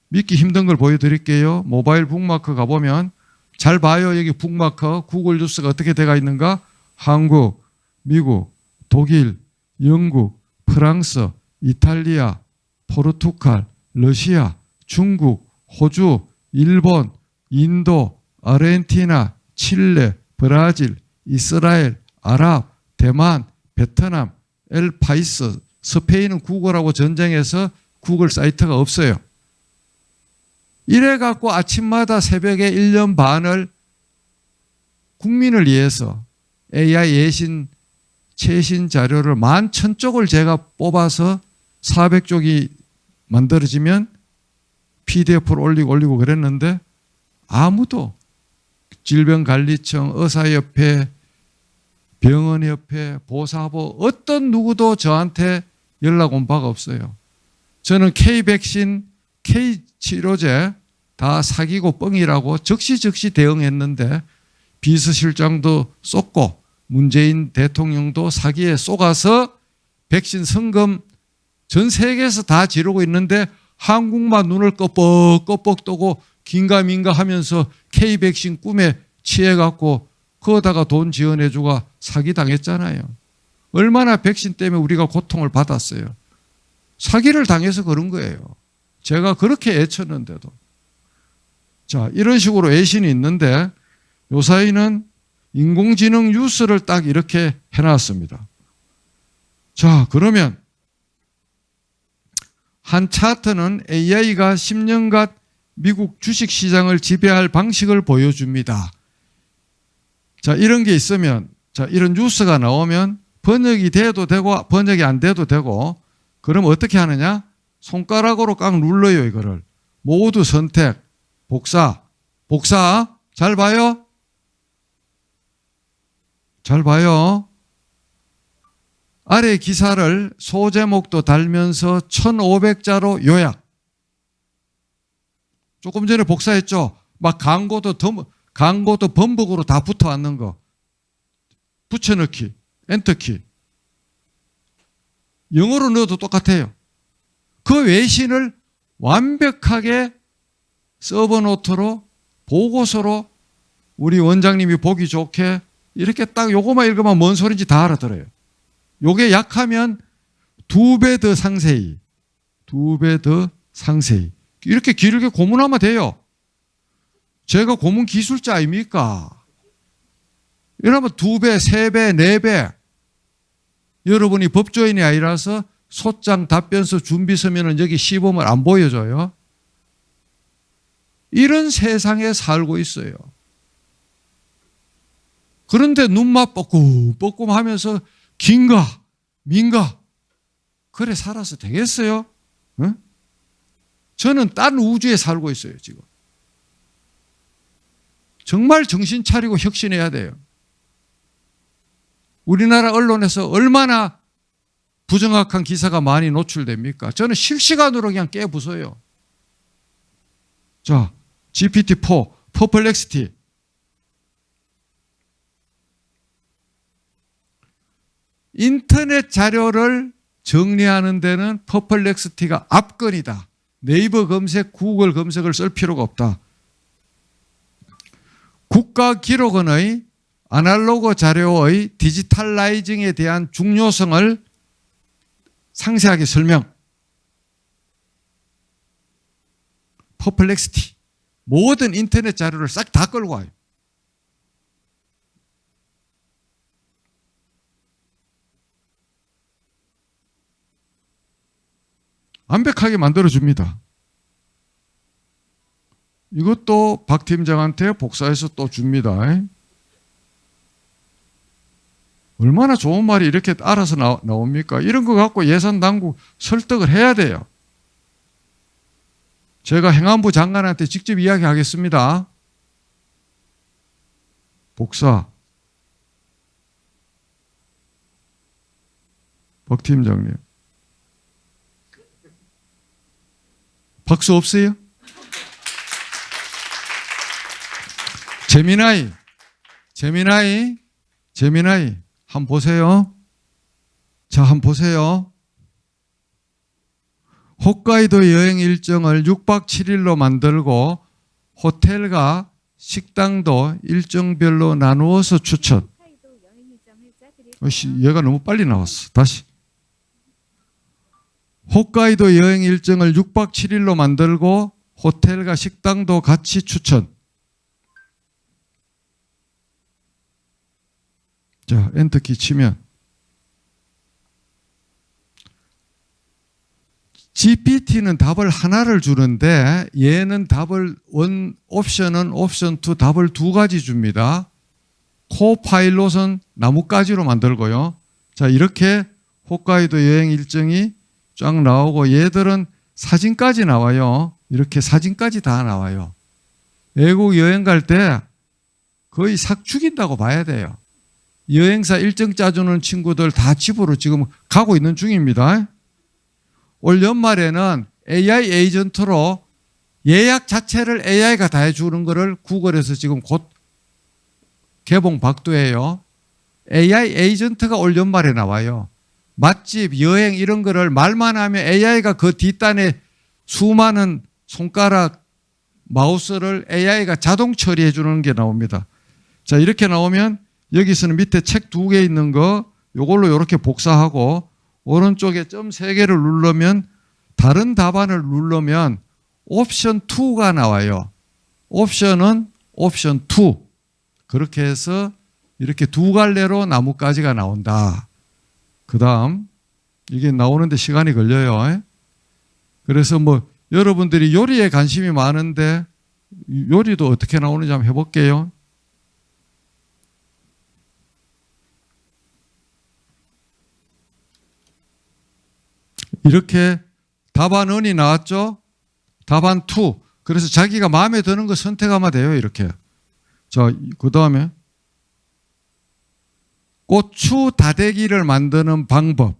[SPEAKER 2] 믿기 힘든 걸 보여드릴게요. 모바일 북마크 가보면 잘 봐요. 여기 북마크 구글 뉴스가 어떻게 돼가 있는가? 한국, 미국, 독일, 영국, 프랑스, 이탈리아, 포르투갈, 러시아, 중국, 호주, 일본, 인도, 아르헨티나, 칠레, 브라질, 이스라엘, 아랍, 대만, 베트남, 엘파이스, 스페인은 구글하고 전쟁해서 구글 사이트가 없어요. 이래갖고 아침마다 새벽에 1년 반을 국민을 위해서 AI 예신 최신 자료를 11,000쪽을 제가 뽑아서 400쪽이 만들어지면 PDF로 올리고 그랬는데 아무도 질병관리청, 의사협회, 병원협회, 보사보 어떤 누구도 저한테 연락 온 바가 없어요. 저는 K백신, K치료제 다 사기고 뻥이라고 적시적시 대응했는데 비서실장도 쏟고 문재인 대통령도 사기에 쏘가서 백신 성금 전 세계에서 다 지르고 있는데 한국만 눈을 꺼뻑꺼뻑 뜨고 긴가민가 하면서 K백신 꿈에 취해갖고 거기다가 돈 지원해주고 사기당했잖아요. 얼마나 백신 때문에 우리가 고통을 받았어요. 사기를 당해서 그런 거예요. 제가 그렇게 애쳤는데도. 자, 이런 식으로 애신이 있는데 요사이는 인공지능 뉴스를 딱 이렇게 해놨습니다. 자, 그러면 한 차트는 AI가 10년간 미국 주식시장을 지배할 방식을 보여줍니다. 자, 이런 게 있으면, 자, 이런 뉴스가 나오면 번역이 돼도 되고 번역이 안 돼도 되고, 그럼 어떻게 하느냐? 손가락으로 꽉 눌러요, 이거를. 모두 선택, 복사. 잘 봐요? 잘 봐요. 아래 기사를 소제목도 달면서 1500자로 요약. 조금 전에 복사했죠? 막 광고도 번복으로 다 붙어 왔는 거. 붙여넣기, 엔터키. 영어로 넣어도 똑같아요. 그 외신을 완벽하게 서버노트로 보고서로 우리 원장님이 보기 좋게 이렇게 딱 요거만 읽으면 뭔 소리인지 다 알아들어요. 요게 약하면 2배 더 상세히, 2배 더 상세히. 이렇게 길게 고문하면 돼요. 제가 고문 기술자 아닙니까? 이러면 2배, 3배, 4배. 여러분이 법조인이 아니라서 소장 답변서 준비서면은 여기 시범을 안 보여줘요. 이런 세상에 살고 있어요. 그런데 눈맛 뻐끔뻐끔 하면서 긴가 민가 그래 살아서 되겠어요? 응? 저는 딴 우주에 살고 있어요, 지금. 정말 정신 차리고 혁신해야 돼요. 우리나라 언론에서 얼마나 부정확한 기사가 많이 노출됩니까? 저는 실시간으로 그냥 깨부숴요. 자, GPT-4, 퍼플렉시티. 인터넷 자료를 정리하는 데는 퍼플렉시티가 압권이다. 네이버 검색, 구글 검색을 쓸 필요가 없다. 국가기록원의 아날로그 자료의 디지털라이징에 대한 중요성을 상세하게 설명. 퍼플렉시티. 모든 인터넷 자료를 싹 다 끌고 와요. 완벽하게 만들어줍니다. 이것도 박 팀장한테 복사해서 또 줍니다. 얼마나 좋은 말이 이렇게 알아서 나옵니까? 이런 거 갖고 예산 당국 설득을 해야 돼요. 제가 행안부 장관한테 직접 이야기하겠습니다. 복사. 박 팀장님. 박수 없어요? 재미나이. 한번 보세요. 자, 한번 보세요. 홋카이도 여행 일정을 6박 7일로 만들고 호텔과 식당도 일정별로 나누어서 추천. 얘가 너무 빨리 나왔어. 다시. 홋카이도 여행 일정을 6박 7일로 만들고 호텔과 식당도 같이 추천. 자, 엔터키 치면 GPT는 답을 하나를 주는데 얘는 답을 옵션 2 답을 2가지 줍니다. 코파일롯은 나뭇가지로 만들고요. 자, 이렇게 홋카이도 여행 일정이 쫙 나오고 얘들은 사진까지 나와요. 이렇게 사진까지 다 나와요. 외국 여행 갈 때 거의 삭 죽인다고 봐야 돼요. 여행사 일정 짜주는 친구들 다 집으로 지금 가고 있는 중입니다. 올 연말에는 AI 에이전트로 예약 자체를 AI가 다 해주는 거를 구글에서 지금 곧 개봉 박두예요. AI 에이전트가 올 연말에 나와요. 맛집, 여행 이런 거를 말만 하면 AI가 그 뒷단에 수많은 손가락, 마우스를 AI가 자동 처리해 주는 게 나옵니다. 자, 이렇게 나오면 여기서는 밑에 책 2개 있는 거 요걸로 이렇게 복사하고 오른쪽에 점 3개를 누르면 다른 답안을 누르면 옵션 2가 나와요. 옵션은 옵션 2. 그렇게 해서 이렇게 2갈래로 나뭇가지가 나온다. 그 다음 이게 나오는데 시간이 걸려요. 그래서 뭐 여러분들이 요리에 관심이 많은데 요리도 어떻게 나오는지 한번 해볼게요. 이렇게 답안은이 나왔죠? 답안 2. 그래서 자기가 마음에 드는 거 선택하면 돼요. 이렇게. 자, 그 다음에 고추 다대기를 만드는 방법.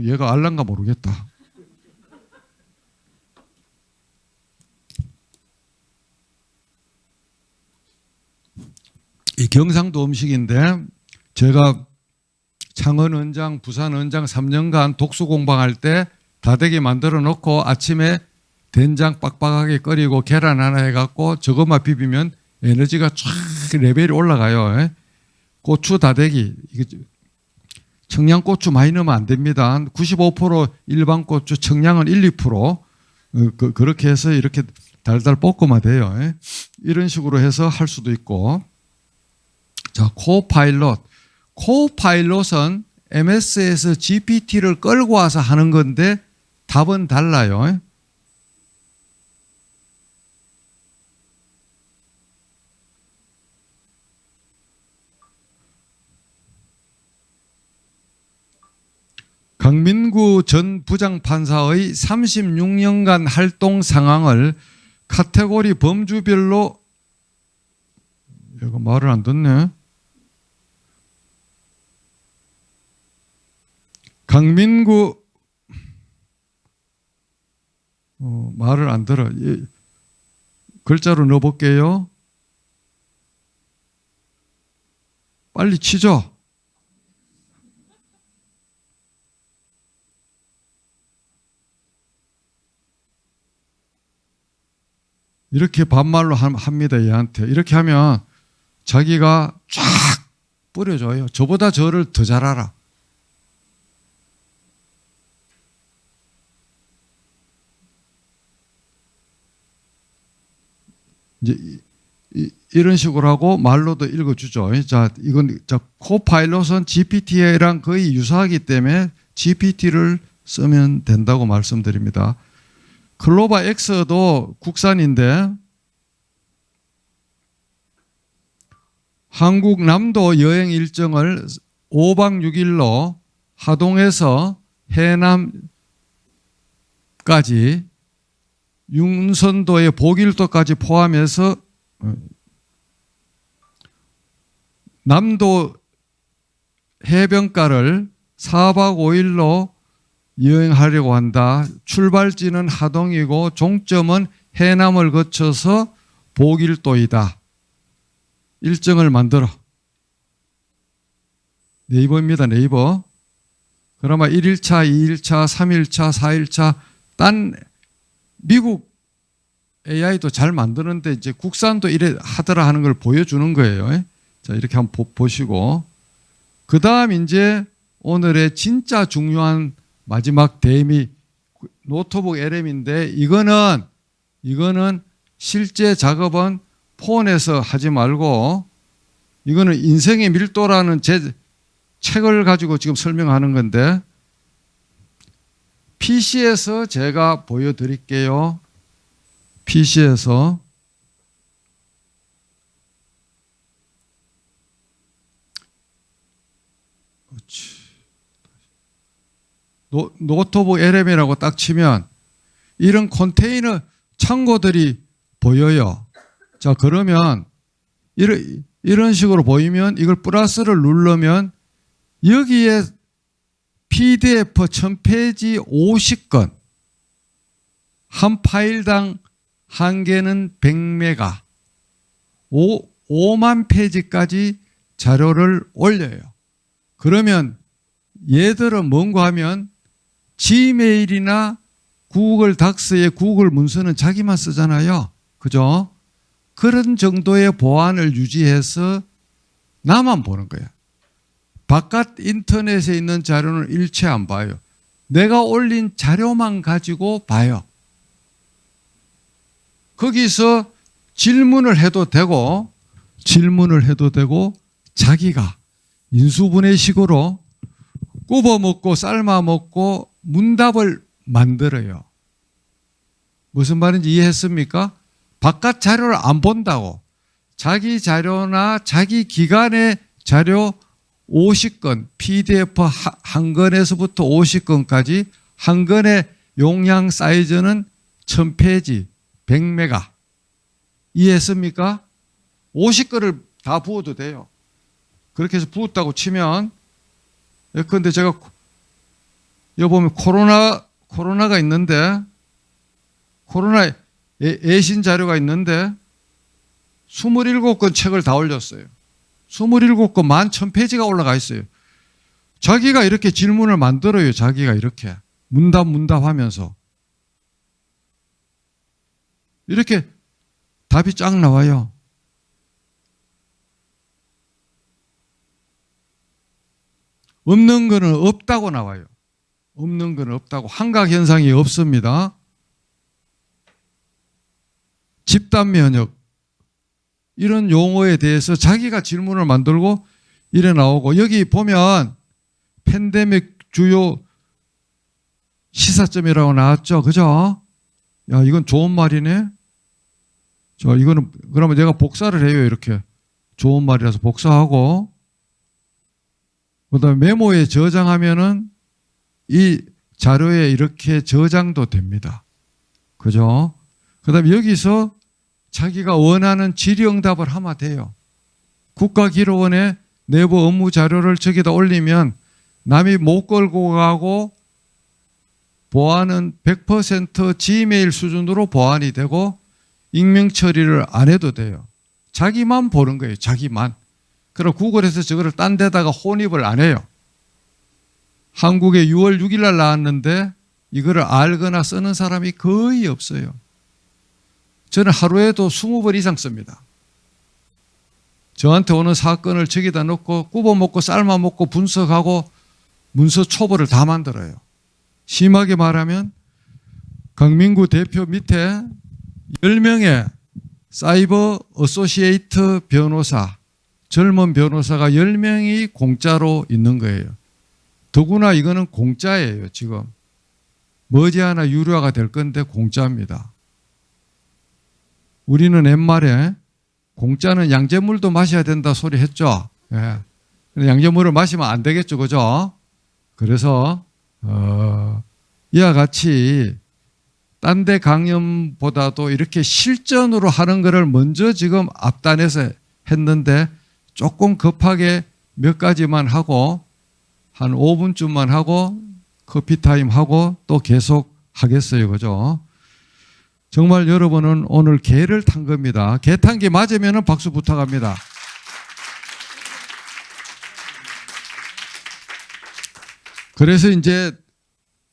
[SPEAKER 2] 얘가 알란가 모르겠다. 이 경상도 음식인데 제가 창원은장, 부산은장 3년간 독수 공방할 때 다대기 만들어 놓고 아침에 된장 빡빡하게 끓이고 계란 하나 해갖고 저것만 비비면 에너지가 쫙 레벨이 올라가요. 고추 다대기. 청양고추 많이 넣으면 안 됩니다. 95% 일반 고추, 청양은 1, 2%. 그렇게 해서 이렇게 달달 볶으면 돼요. 이런 식으로 해서 할 수도 있고. 자, 코파일럿. 코파일럿은 MS에서 GPT를 끌고 와서 하는 건데 답은 달라요. 강민구 전 부장판사의 36년간 활동 상황을 카테고리 범주별로 이거 말을 안 듣네. 강민구 말을 안 들어. 글자로 넣어볼게요. 빨리 치죠. 이렇게 반말로 합니다. 얘한테. 이렇게 하면 자기가 쫙 뿌려줘요. 저보다 저를 더 잘 알아. 이제 이런 식으로 하고 말로도 읽어주죠. 자, 이건 코파일럿은 GPT랑 거의 유사하기 때문에 GPT를 쓰면 된다고 말씀드립니다. 클로바 X도 국산인데 한국 남도 여행 일정을 5박 6일로 하동에서 해남까지 윤선도의 보길도까지 포함해서 남도 해변가를 4박 5일로 여행하려고 한다. 출발지는 하동이고 종점은 해남을 거쳐서 보길도이다. 일정을 만들어. 네이버입니다. 네이버. 그러면 1일차, 2일차, 3일차, 4일차 딴 미국 AI도 잘 만드는데 이제 국산도 이래 하더라 하는 걸 보여주는 거예요. 자, 이렇게 한번 보시고. 그 다음 이제 오늘의 진짜 중요한 마지막 대미 노트북 LM인데 이거는 실제 작업은 폰에서 하지 말고 이거는 인생의 밀도라는 제 책을 가지고 지금 설명하는 건데 PC에서 제가 보여드릴게요. PC에서 노트북 LM이라고 딱 치면 이런 컨테이너 창고들이 보여요. 자, 그러면 이런 식으로 보이면 이걸 플러스를 누르면 여기에 PDF 1000페이지 50건 한 파일당 한계는 100메가 5만 페이지까지 자료를 올려요. 그러면 얘들은 뭔가 하면 지메일이나 구글 닥스의 구글 문서는 자기만 쓰잖아요. 그죠? 그런 정도의 보안을 유지해서 나만 보는 거야. 바깥 인터넷에 있는 자료는 일체 안 봐요. 내가 올린 자료만 가지고 봐요. 거기서 질문을 해도 되고 자기가 인수분해식으로 굽어 먹고 삶아 먹고 문답을 만들어요. 무슨 말인지 이해했습니까? 바깥 자료를 안 본다고. 자기 자료나 자기 기관의 자료 50건, PDF 한 건에서부터 50건까지 한 건의 용량 사이즈는 1000페이지, 100메가. 이해했습니까? 50건을 다 부어도 돼요. 그렇게 해서 부었다고 치면, 그런데 제가 여기 보면 코로나가 있는데, 코로나 애신 자료가 있는데 27건 책을 다 올렸어요. 27건 11,000페이지가 올라가 있어요. 자기가 이렇게 질문을 만들어요. 자기가 이렇게 문답하면서 이렇게 답이 쫙 나와요. 없는 거는 없다고 나와요. 없는 거는 없다고. 환각현상이 없습니다. 집단 면역 이런 용어에 대해서 자기가 질문을 만들고 이래 나오고, 여기 보면 팬데믹 주요 시사점이라고 나왔죠. 그죠? 야, 이건 좋은 말이네. 저 이거는 그러면 내가 복사를 해요. 이렇게 좋은 말이라서 복사하고, 그다음에 메모에 저장하면은 이 자료에 이렇게 저장도 됩니다. 그죠? 그다음에 여기서 자기가 원하는 질의응답을 하면 돼요. 국가기록원에 내부 업무 자료를 저기다 올리면 남이 못 걸고 가고 보안은 100% 지메일 수준으로 보안이 되고 익명 처리를 안 해도 돼요. 자기만 보는 거예요. 자기만. 그럼 구글에서 저거를 딴 데다가 혼입을 안 해요. 한국에 6월 6일 날 나왔는데 이거를 알거나 쓰는 사람이 거의 없어요. 저는 하루에도 20번 이상 씁니다. 저한테 오는 사건을 저기다 넣고 굽어먹고 삶아먹고 분석하고 문서 초보를 다 만들어요. 심하게 말하면 강민구 대표 밑에 10명의 사이버 어소시에이트 변호사, 젊은 변호사가 10명이 공짜로 있는 거예요. 더구나 이거는 공짜예요. 지금 머지않아 유료화가 될 건데 공짜입니다. 우리는 옛말에 공짜는 양잿물도 마셔야 된다 소리 했죠. 예. 양잿물을 마시면 안 되겠죠. 그죠? 그래서 이와 같이 딴 데 강연보다도 이렇게 실전으로 하는 거를 먼저 지금 앞단에서 했는데 조금 급하게 몇 가지만 하고 한 5분쯤만 하고 커피타임 하고 또 계속 하겠어요. 그죠? 정말 여러분은 오늘 개를 탄 겁니다. 개 탄 게 맞으면 박수 부탁합니다. 그래서 이제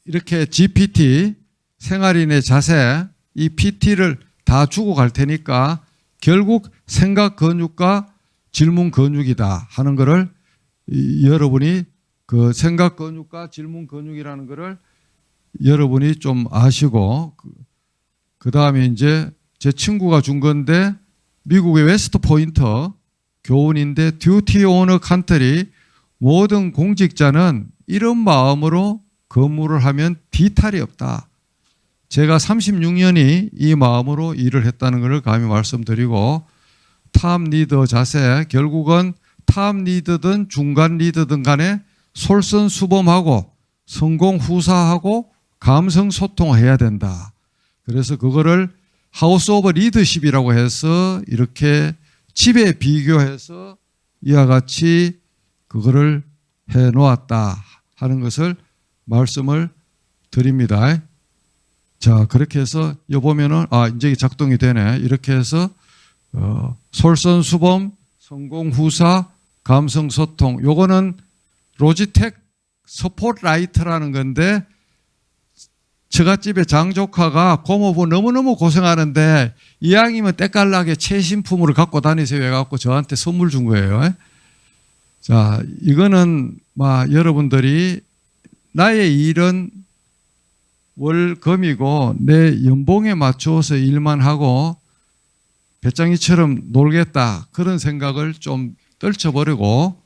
[SPEAKER 2] 이렇게 GPT, 생활인의 자세, 이 PT를 다 주고 갈 테니까 결국 생각 근육과 질문 근육이다 하는 거를 여러분이 그 생각 근육과 질문 근육이라는 거를 여러분이 좀 아시고, 그 다음에 이제 제 친구가 준 건데 미국의 웨스트 포인터 교훈인데 듀티 오너 컨트리, 모든 공직자는 이런 마음으로 근무를 하면 뒤탈이 없다. 제가 36년이 이 마음으로 일을 했다는 것을 감히 말씀드리고, 탑 리더 자세, 결국은 탑 리더든 중간 리더든 간에 솔선수범하고 성공 후사하고 감성 소통해야 된다. 그래서 그거를 하우스 오브 리더십이라고 해서 이렇게 집에 비교해서 이와 같이 그거를 해 놓았다 하는 것을 말씀을 드립니다. 자, 그렇게 해서 여 보면은 이제 작동이 되네. 이렇게 해서 솔선수범, 성공 후사, 감성 소통. 요거는 로지텍 스포트라이트라는 건데, 처갓집에 장조카가 고모부 너무너무 고생하는데 이왕이면 때깔나게 최신품으로 갖고 다니세요 해갖고 저한테 선물 준 거예요. 자, 이거는 여러분들이 나의 일은 월금이고 내 연봉에 맞추어서 일만 하고 배짱이처럼 놀겠다 그런 생각을 좀 떨쳐버리고,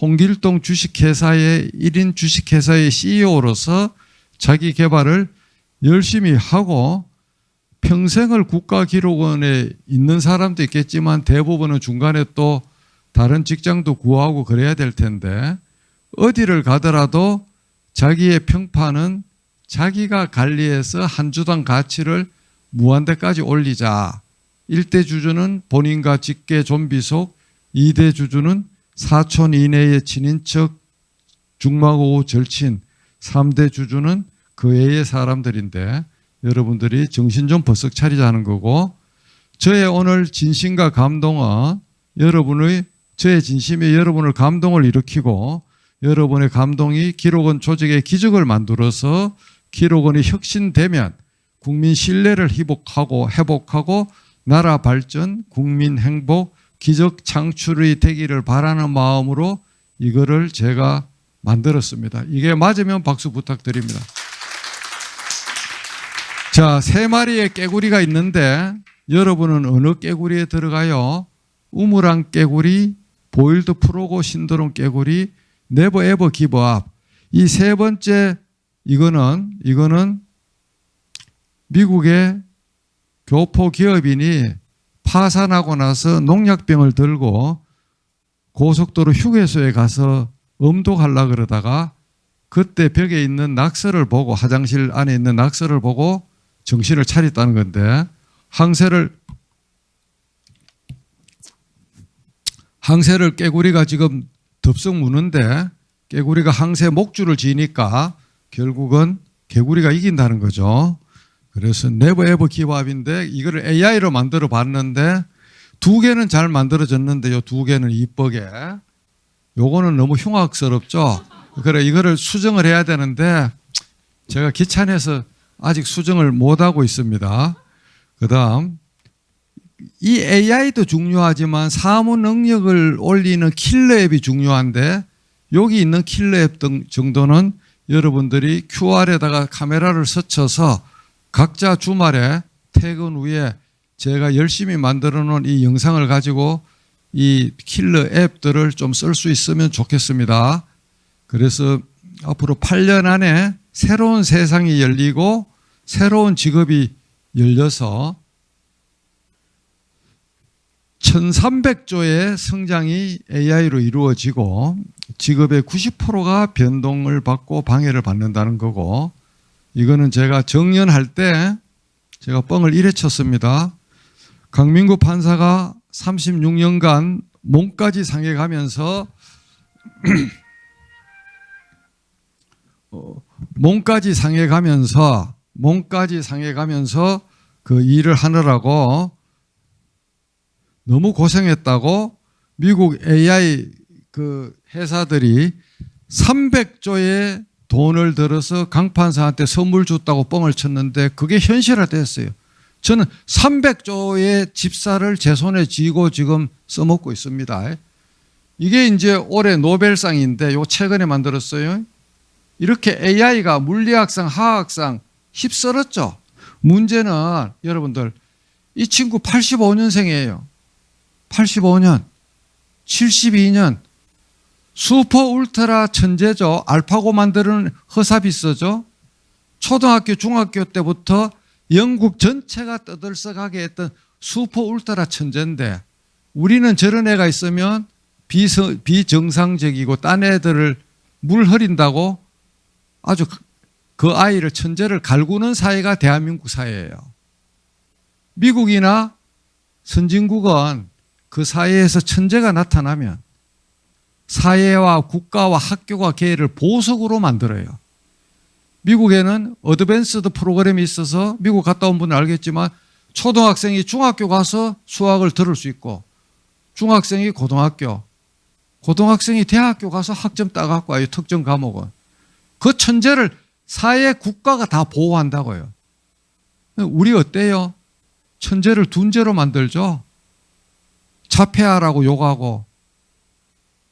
[SPEAKER 2] 홍길동 주식회사의 1인 주식회사의 CEO로서 자기 개발을 열심히 하고 평생을 국가기록원에 있는 사람도 있겠지만 대부분은 중간에 또 다른 직장도 구하고 그래야 될 텐데 어디를 가더라도 자기의 평판은 자기가 관리해서 한 주당 가치를 무한대까지 올리자. 1대 주주는 본인과 직계 좀비속, 2대 주주는 사촌 이내의 친인척, 중마고 절친, 3대 주주는 그 외의 사람들인데 여러분들이 정신 좀 버쓱 차리자는 거고, 저의 오늘 진심과 감동은 저의 진심이 여러분을 감동을 일으키고 여러분의 감동이 기록원 조직의 기적을 만들어서 기록원이 혁신되면 국민 신뢰를 회복하고 나라 발전, 국민 행복, 기적 창출이 되기를 바라는 마음으로 이거를 제가 만들었습니다. 이게 맞으면 박수 부탁드립니다. 자, 3마리의 깨구리가 있는데 여러분은 어느 깨구리에 들어가요? 우물안 깨구리, 보일드 프로고 신드롬 깨구리, 네버 에버 기브업. 이 세 번째 이거는 미국의 교포 기업인이 파산하고 나서 농약병을 들고 고속도로 휴게소에 가서 음독하려고 그러다가 그때 벽에 있는 낙서를 보고, 화장실 안에 있는 낙서를 보고 정신을 차렸다는 건데, 항세를 깨구리가 지금 덥석 무는데 깨구리가 항세 목줄을 지니까 결국은 개구리가 이긴다는 거죠. 그래서 네버 에버 기브업인데 이거를 AI로 만들어 봤는데 2개는 잘 만들어졌는데 요 2개는 이쁘게, 요거는 너무 흉악스럽죠. 그래, 이거를 수정을 해야 되는데 제가 귀찮아서 아직 수정을 못하고 있습니다. 그 다음, 이 AI도 중요하지만 사무 능력을 올리는 킬러 앱이 중요한데, 여기 있는 킬러 앱 정도는 여러분들이 QR에다가 카메라를 스쳐서 각자 주말에 퇴근 후에 제가 열심히 만들어 놓은 이 영상을 가지고 이 킬러 앱들을 좀 쓸 수 있으면 좋겠습니다. 그래서 앞으로 8년 안에 새로운 세상이 열리고 새로운 직업이 열려서 1300조의 성장이 AI로 이루어지고 직업의 90%가 변동을 받고 방해를 받는다는 거고, 이거는 제가 정년할 때 제가 뻥을 이래 쳤습니다. 강민구 판사가 36년간 몸까지 상해가면서 그 일을 하느라고 너무 고생했다고 미국 AI 그 회사들이 300조의 돈을 들어서 강 판사한테 선물 줬다고 뻥을 쳤는데 그게 현실화됐어요. 저는 300조의 집사를 제 손에 쥐고 지금 써먹고 있습니다. 이게 이제 올해 노벨상인데 요 최근에 만들었어요. 이렇게 AI가 물리학상, 화학상 휩쓸었죠. 문제는 여러분들, 이 친구 85년생이에요. 85년, 72년, 슈퍼 울트라 천재죠. 알파고 만드는 허사비스죠. 초등학교, 중학교 때부터 영국 전체가 떠들썩하게 했던 슈퍼 울트라 천재인데, 우리는 저런 애가 있으면 비정상적이고 딴 애들을 물 흐린다고 아주 그 아이를, 천재를 갈구는 사회가 대한민국 사회예요. 미국이나 선진국은 그 사회에서 천재가 나타나면 사회와 국가와 학교가 걔를 보석으로 만들어요. 미국에는 어드밴스드 프로그램이 있어서 미국 갔다 온 분은 알겠지만 초등학생이 중학교 가서 수학을 들을 수 있고, 중학생이 고등학생이 대학교 가서 학점 따갖고 와요. 특정 과목은. 그 천재를 사회 국가가 다 보호한다고요. 우리 어때요? 천재를 둔재로 만들죠. 자폐아라고 욕하고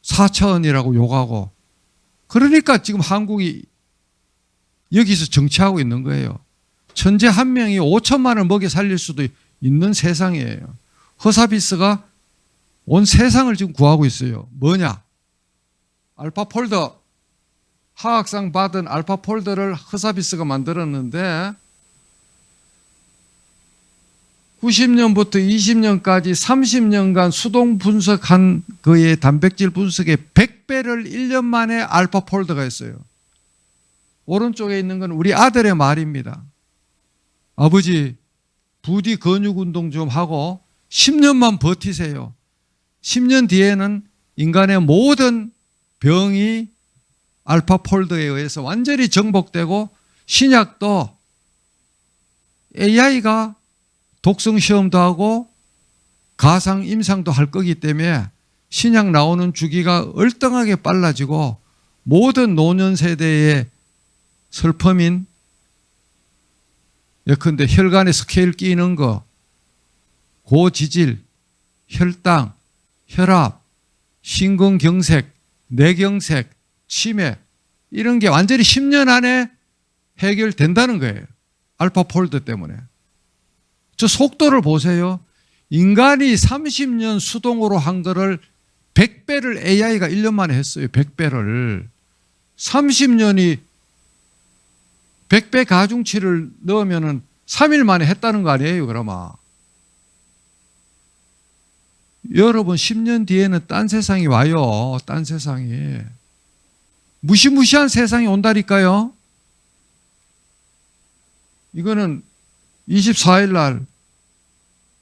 [SPEAKER 2] 4차원이라고 욕하고. 그러니까 지금 한국이 여기서 정치하고 있는 거예요. 천재 한 명이 5천만 원을 먹여 살릴 수도 있는 세상이에요. 허사비스가 온 세상을 지금 구하고 있어요. 뭐냐? 알파폴더, 화학상 받은 알파폴더를 허사비스가 만들었는데 90년부터 20년까지 30년간 수동 분석한 그의 단백질 분석의 100배를 1년 만에 알파폴드가 했어요. 오른쪽에 있는 건 우리 아들의 말입니다. 아버지, 부디 근육 운동 좀 하고 10년만 버티세요. 10년 뒤에는 인간의 모든 병이 알파폴드에 의해서 완전히 정복되고 신약도 AI가 독성 시험도 하고 가상 임상도 할 거기 때문에 신약 나오는 주기가 얼등하게 빨라지고 모든 노년 세대의 슬픔인 예컨대 혈관에 스케일 끼는 거, 고지질, 혈당, 혈압, 심근경색, 뇌경색, 치매 이런 게 완전히 10년 안에 해결된다는 거예요. 알파폴드 때문에. 저 속도를 보세요. 인간이 30년 수동으로 한 거를 100배를 AI가 1년 만에 했어요. 100배를. 30년이 100배 가중치를 넣으면은 3일 만에 했다는 거 아니에요, 그러면. 여러분, 10년 뒤에는 딴 세상이 와요. 딴 세상이. 무시무시한 세상이 온다니까요. 이거는 24일 날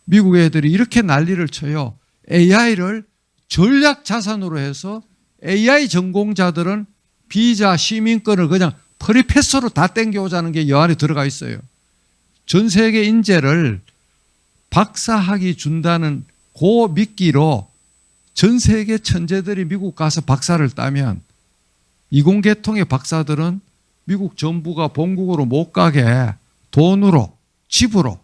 [SPEAKER 2] 미국 애들이 이렇게 난리를 쳐요. AI를 전략 자산으로 해서 AI 전공자들은 비자 시민권을 그냥 프리패스로 다 땡겨오자는 게 여 안에 들어가 있어요. 전 세계 인재를 박사학위 준다는 그 미끼로 전 세계 천재들이 미국 가서 박사를 따면 이공계통의 박사들은 미국 정부가 본국으로 못 가게 돈으로, 집으로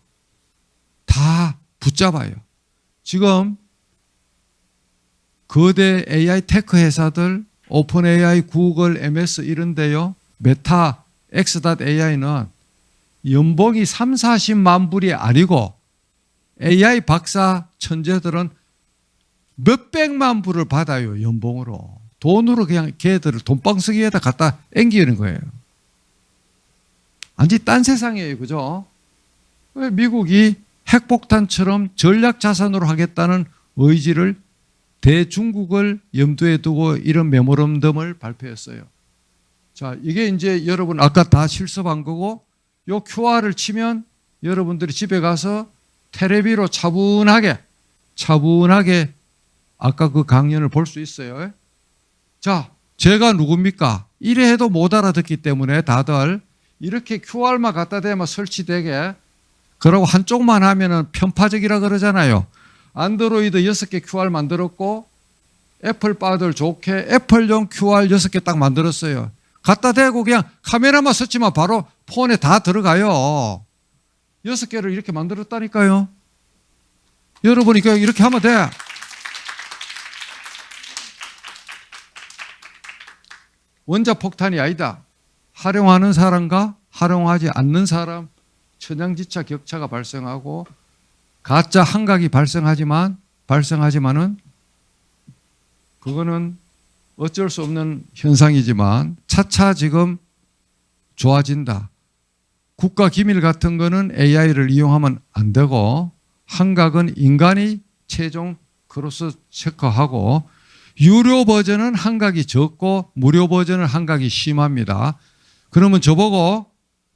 [SPEAKER 2] 다 붙잡아요. 지금 거대 AI 테크 회사들, 오픈 AI, 구글, MS 이런데요. 메타, X.AI는 연봉이 3, 40만 불이 아니고 AI 박사 천재들은 몇백만 불을 받아요. 연봉으로. 돈으로 그냥 걔들을 돈방석에다 갖다 앵기는 거예요. 완전히 딴 세상이에요. 그죠? 왜 미국이 핵폭탄처럼 전략 자산으로 하겠다는 의지를 대중국을 염두에 두고 이런 메모런덤을 발표했어요. 자, 이게 이제 여러분 아까 다 실습한 거고 요 QR을 치면 여러분들이 집에 가서 테레비로 차분하게 아까 그 강연을 볼 수 있어요. 자, 제가 누굽니까? 이래 해도 못 알아듣기 때문에 다들 이렇게 QR만 갖다 대면 설치되게 그러고 한쪽만 하면은 편파적이라 그러잖아요. 안드로이드 6개 QR 만들었고 애플 바들 좋게 애플용 QR 6개 딱 만들었어요. 갖다 대고 그냥 카메라만 설치면 바로 폰에 다 들어가요. 6개를 이렇게 만들었다니까요. 여러분이 이렇게 하면 돼. 원자폭탄이 아니다. 활용하는 사람과 활용하지 않는 사람 천양지차 격차가 발생하고 가짜 한각이 발생하지만은 그거는 어쩔 수 없는 현상이지만 차차 지금 좋아진다. 국가 기밀 같은 거는 AI를 이용하면 안 되고 한각은 인간이 최종 크로스 체크하고 유료 버전은 한각이 적고 무료 버전은 한각이 심합니다. 그러면 저보고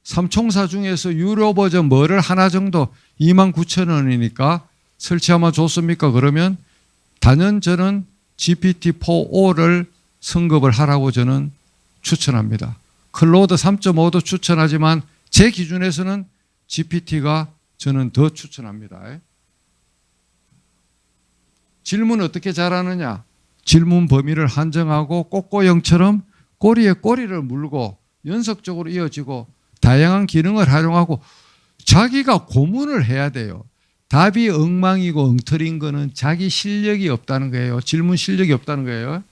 [SPEAKER 2] 삼총사 중에서 유료 버전 뭐를 하나 정도 29,000원이니까 설치하면 좋습니까? 그러면 단연 저는 GPT-4O를 성급을 하라고 저는 추천합니다. 클로드 3.5도 추천하지만 제 기준에서는 GPT가 저는 더 추천합니다. 질문 어떻게 잘하느냐? 질문 범위를 한정하고 꼬꼬영처럼 꼬리에 꼬리를 물고 연속적으로 이어지고 다양한 기능을 활용하고 자기가 고문을 해야 돼요. 답이 엉망이고 엉터리인 거는 자기 실력이 없다는 거예요. 질문 실력이 없다는 거예요.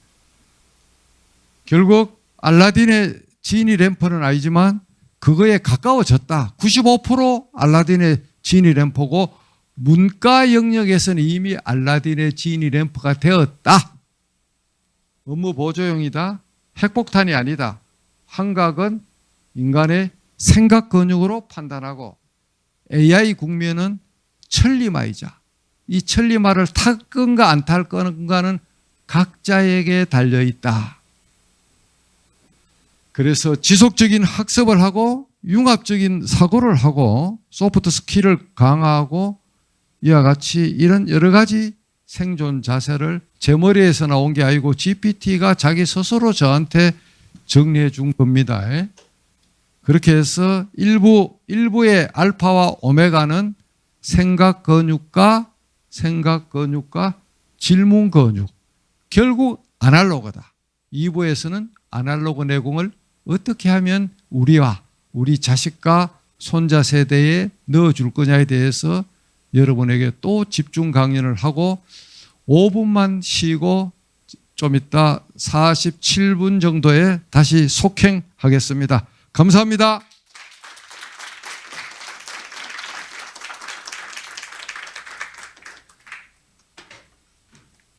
[SPEAKER 2] 결국 알라딘의 지니 램프는 아니지만 그거에 가까워졌다. 95% 알라딘의 지니 램프고 문과 영역에서는 이미 알라딘의 지니 램프가 되었다. 업무 보조용이다. 핵폭탄이 아니다. 한각은 인간의 생각 근육으로 판단하고 AI 국면은 천리마이자 이 천리마를 탈 건가 안 탈 건가는 각자에게 달려 있다. 그래서 지속적인 학습을 하고 융합적인 사고를 하고 소프트 스킬을 강화하고 이와 같이 이런 여러 가지 생존 자세를 제 머리에서 나온 게 아니고 GPT가 자기 스스로 저한테 정리해 준 겁니다. 그렇게 해서 일부의 알파와 오메가는 생각 근육과 질문 근육, 결국 아날로그다. 2부에서는 아날로그 내공을 어떻게 하면 우리와 우리 자식과 손자 세대에 넣어줄 거냐에 대해서 여러분에게 또 집중 강연을 하고 5분만 쉬고 좀 이따 47분 정도에 다시 속행하겠습니다. 감사합니다.